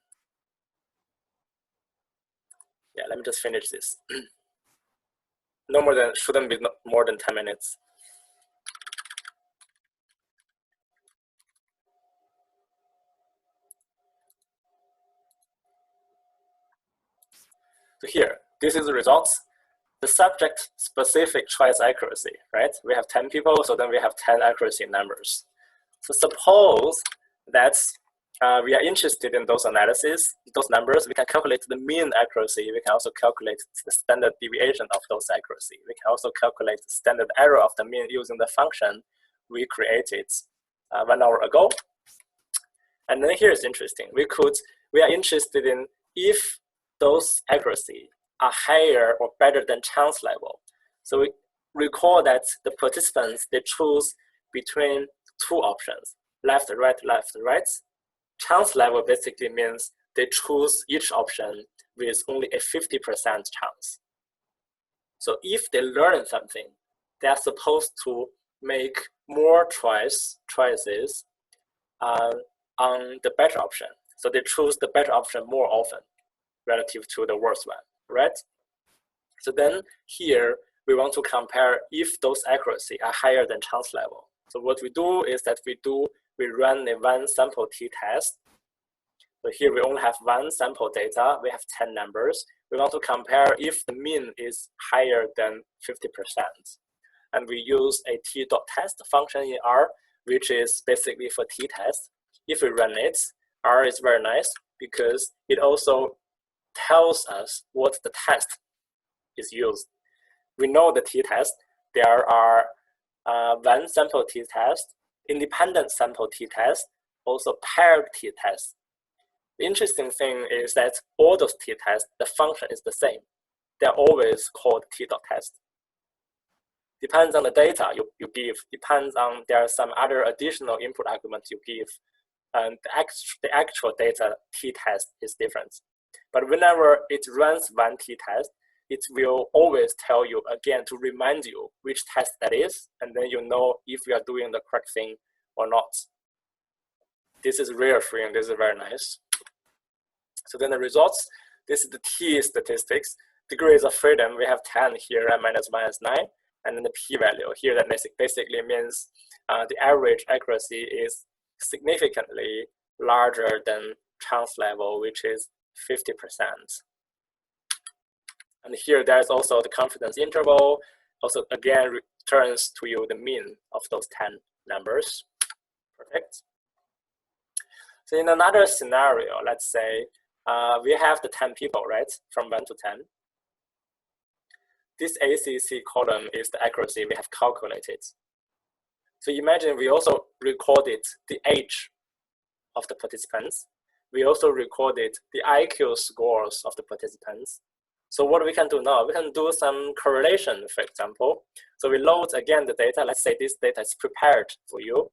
Yeah, let me just finish this. Shouldn't be more than 10 minutes. So here, this is the results. The subject-specific choice accuracy, right? We have 10 people, so then we have 10 accuracy numbers. So suppose that we are interested in those analyses, those numbers. We can calculate the mean accuracy. We can also calculate the standard deviation of those accuracy. We can also calculate the standard error of the mean using the function we created 1 hour ago. And then here's interesting. We are interested in if those accuracy are higher or better than chance level. So we recall that the participants, they choose between 2 options, left, right, left, right. Chance level basically means they choose each option with only a 50% chance. So if they learn something, they are supposed to make more choices on the better option. So they choose the better option more often relative to the worst one, right? So then here, we want to compare if those accuracy are higher than chance level. So what we do is that we run a one sample t-test. So here we only have one sample data. We have 10 numbers. We want to compare if the mean is higher than 50%. And we use a t.test function in R, which is basically for t-test. If we run it, R is very nice because it also tells us what the test is used. We know the t-test. There are one sample t-test, independent sample t-test, also paired t-test. The interesting thing is that all those t-tests, the function is the same. They're always called t.test. Depends on the data you give, depends on there are some other additional input arguments you give, and the actual data t-test is different. But whenever it runs one t-test, it will always tell you again to remind you which test that is, and then you know if you are doing the correct thing or not. This is reassuring, this is very nice. So then the results, this is the T statistics. Degrees of freedom, we have 10 here and -9, and then the p-value here, that basically means the average accuracy is significantly larger than chance level, which is 50%. And here there's also the confidence interval, also again returns to you the mean of those 10 numbers. Perfect. So in another scenario, let's say we have the 10 people, right, from 1 to 10. This ACC column is the accuracy we have calculated. So imagine we also recorded the age of the participants. We also recorded the IQ scores of the participants. So what we can do now, we can do some correlation, for example. So we load again the data. Let's say this data is prepared for you.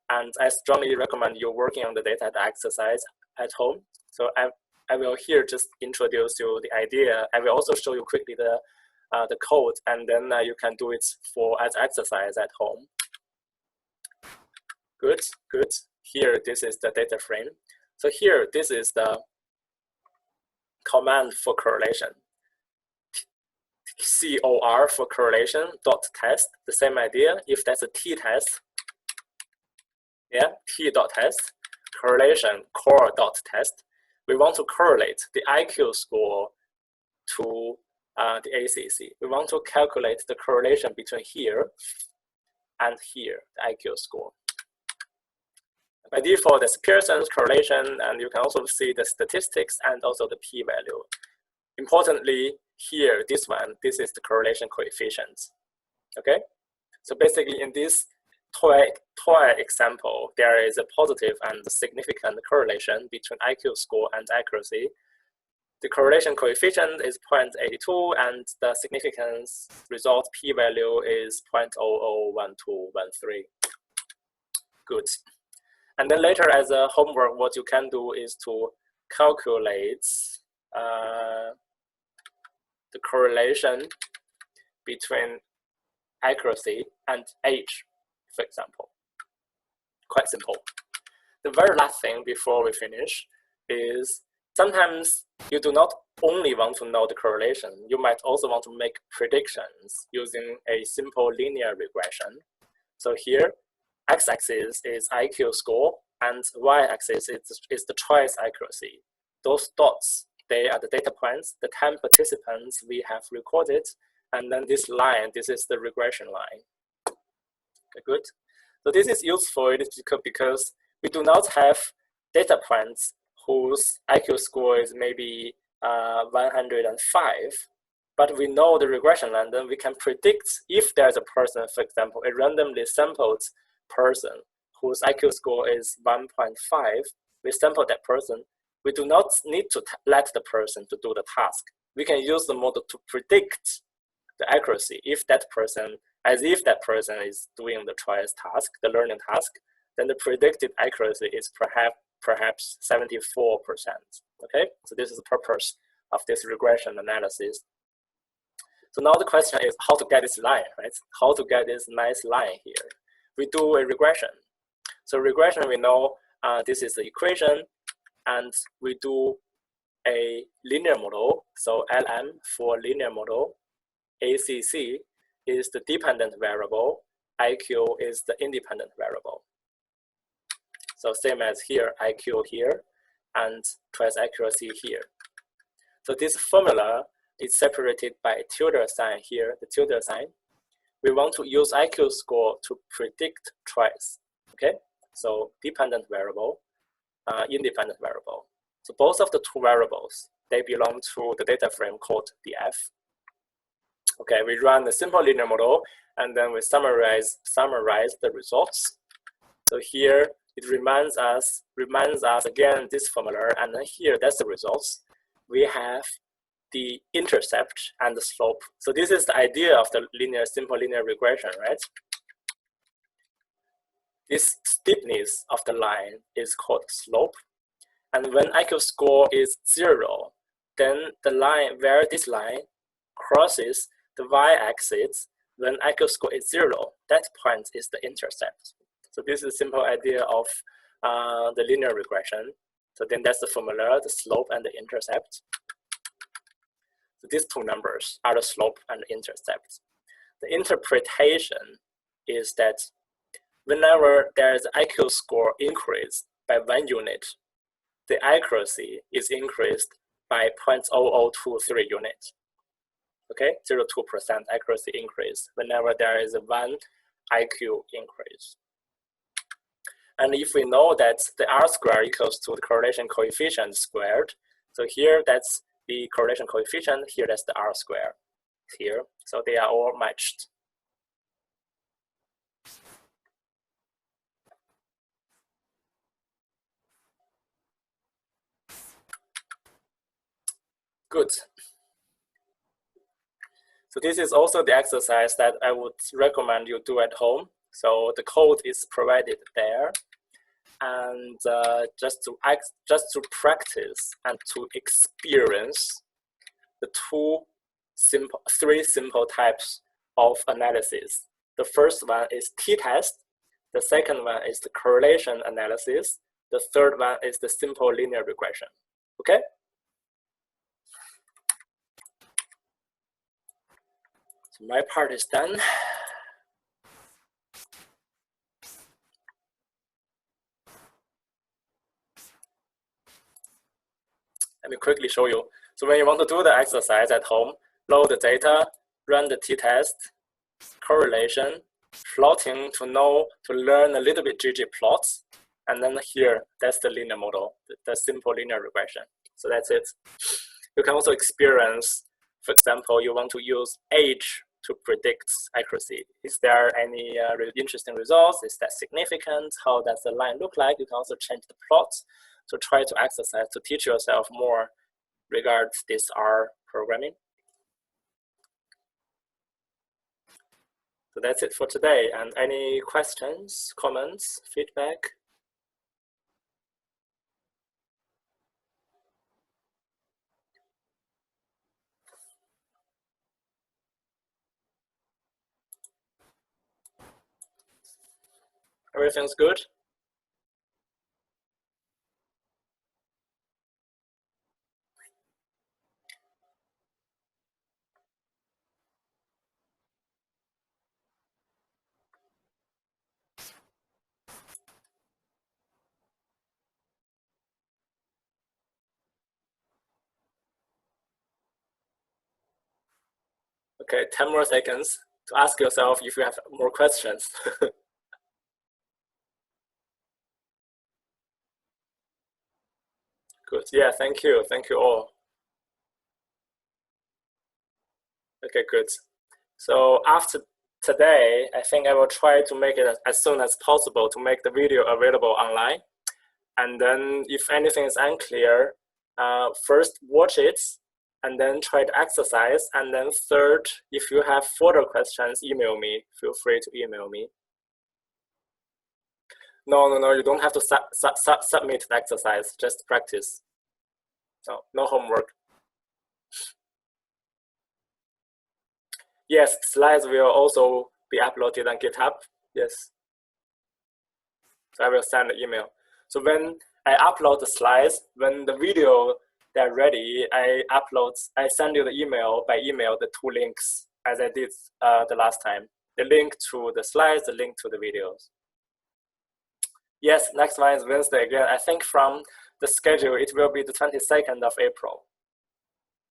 And I strongly recommend you working on the data exercise at home. So I will here just introduce you the idea. I will also show you quickly the code, and then you can do it as exercise at home. Good, good. Here, this is the data frame. So here, this is the command for correlation. COR for correlation, dot test, the same idea. If that's a t-test, yeah, t.test, correlation core dot test. We want to correlate the IQ score to the ACC. We want to calculate the correlation between here and here, the IQ score. By default, there's Pearson's correlation, and you can also see the statistics and also the p-value. Importantly, here, this is the correlation coefficient. Okay, so basically in this toy example, there is a positive and significant correlation between IQ score and accuracy. The correlation coefficient is 0.82, and the significance result p-value is 0.001213. Good. And then later, as a homework, what you can do is to calculate the correlation between accuracy and age, for example. Quite simple. The very last thing before we finish is sometimes you do not only want to know the correlation, you might also want to make predictions using a simple linear regression. So here, x-axis is IQ score, and y-axis is the choice accuracy. Those dots, they are the data points, the 10 participants we have recorded, and then this line, this is the regression line. Okay, good. So this is useful because we do not have data points whose IQ score is maybe 105, but we know the regression line, then we can predict if there's a person, for example, a randomly sampled person whose IQ score is 1.5, we sample that person. We do not need to let the person to do the task. We can use the model to predict the accuracy if that person, as if that person is doing the choice task, the learning task, then the predicted accuracy is perhaps 74%. Okay, so this is the purpose of this regression analysis. So now the question is how to get this line, right? How to get this nice line here? We do a regression. So regression, we know this is the equation, and we do a linear model. So LM for linear model. ACC is the dependent variable, IQ is the independent variable. So same as here, IQ here, and twice accuracy here. So this formula is separated by tilde sign here, the tilde sign. We want to use IQ score to predict twice, okay? So dependent variable, independent variable. So both of the two variables, they belong to the data frame called df. Okay, we run the simple linear model, and then we summarize the results. So here it reminds us again this formula, and then here that's the results. We have the intercept and the slope. So this is the idea of the simple linear regression, right? This steepness of the line is called slope. And when IQ score is 0, then the line where this line crosses the y-axis, when IQ score is 0, that point is the intercept. So this is a simple idea of the linear regression. So then that's the formula, the slope and the intercept. So these two numbers are the slope and the intercept. The interpretation is that whenever there is IQ score increase by 1 unit, the accuracy is increased by 0.0023 units. Okay, 0.2% accuracy increase whenever there is a 1 IQ increase. And if we know that the R squared equals to the correlation coefficient squared, so here that's the correlation coefficient, here that's the R squared here. So they are all matched. Good. So this is also the exercise that I would recommend you do at home. So the code is provided there. And just to practice and to experience the three simple types of analysis. The first one is t-test. The second one is the correlation analysis. The third one is the simple linear regression. Okay? So my part is done. Let me quickly show you. So when you want to do the exercise at home, load the data, run the t-test, correlation, plotting to learn a little bit ggplots, and then here, that's the linear model, the simple linear regression. So that's it. You can also experience, for example, you want to use age to predict accuracy. Is there any really interesting results? Is that significant? How does the line look like? You can also change the plot to try to exercise, to teach yourself more regarding this R programming. So that's it for today. And any questions, comments, feedback? Everything's good? Okay, 10 more seconds to ask yourself if you have more questions. Good, yeah, thank you all. Okay, good. So after today, I think I will try to make it as soon as possible to make the video available online. And then if anything is unclear, first watch it, and then try to exercise. And then third, if you have further questions, email me. Feel free to email me. No, you don't have to submit the exercise, just practice. So no homework. Yes, slides will also be uploaded on GitHub. Yes. So I will send the email. So when I upload the slides, when the video they're ready, I send you the email by email, the 2 links as I did the last time. The link to the slides, the link to the videos. Yes, next one is Wednesday again. I think from the schedule, it will be the 22nd of April.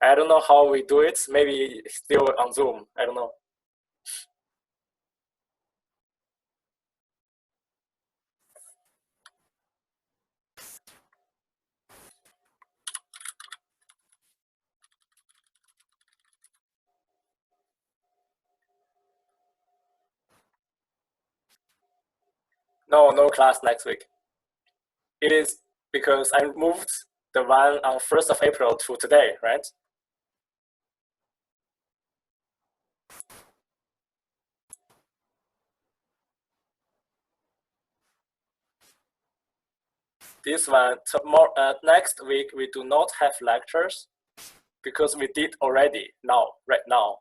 I don't know how we do it. Maybe still on Zoom. I don't know. No class next week. It is because I moved the one on 1st of April to today, right? This one, tomorrow, next week, we do not have lectures because we did already right now.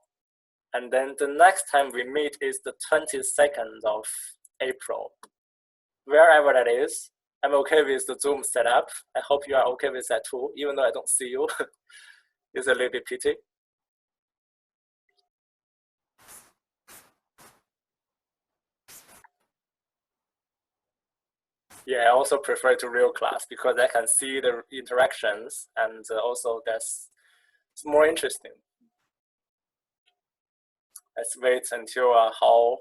And then the next time we meet is the 22nd of April. Wherever that is, I'm okay with the Zoom setup. I hope you are okay with that too, even though I don't see you. It's a little bit pity. Yeah, I also prefer to real class because I can see the interactions, and also it's more interesting. Let's wait until how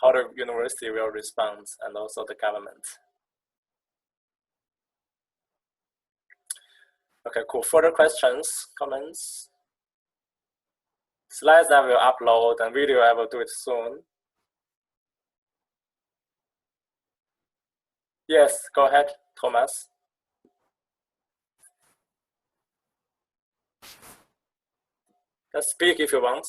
the university will respond, and also the government. Okay, cool. Further questions, comments? Slides I will upload, and video I will do it soon. Yes, go ahead, Thomas. Just speak if you want.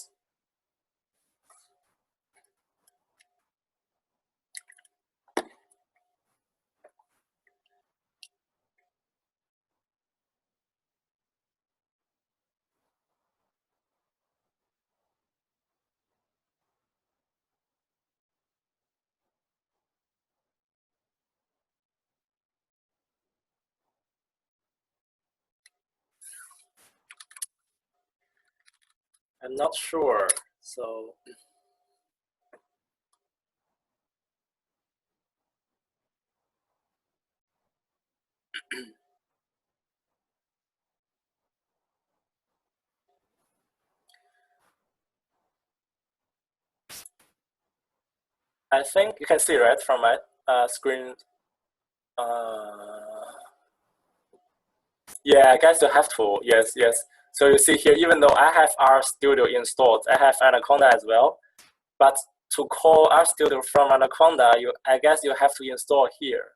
I'm not sure, so. I think you can see, right, from my screen. Yeah, I guess you have to. Yes. So you see here, even though I have RStudio installed, I have Anaconda as well. But to call RStudio from Anaconda, I guess you have to install here.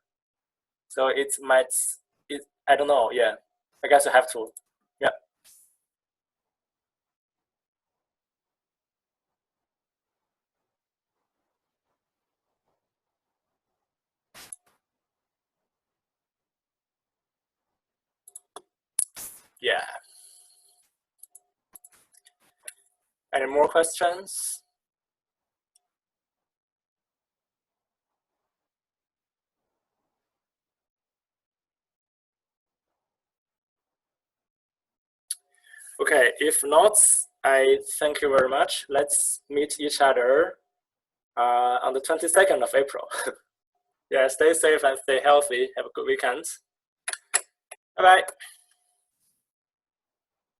So I don't know. Yeah, I guess you have to. Yeah. Yeah. Any more questions? Okay, if not, I thank you very much. Let's meet each other on the 22nd of April. Yeah, stay safe and stay healthy. Have a good weekend. Bye-bye.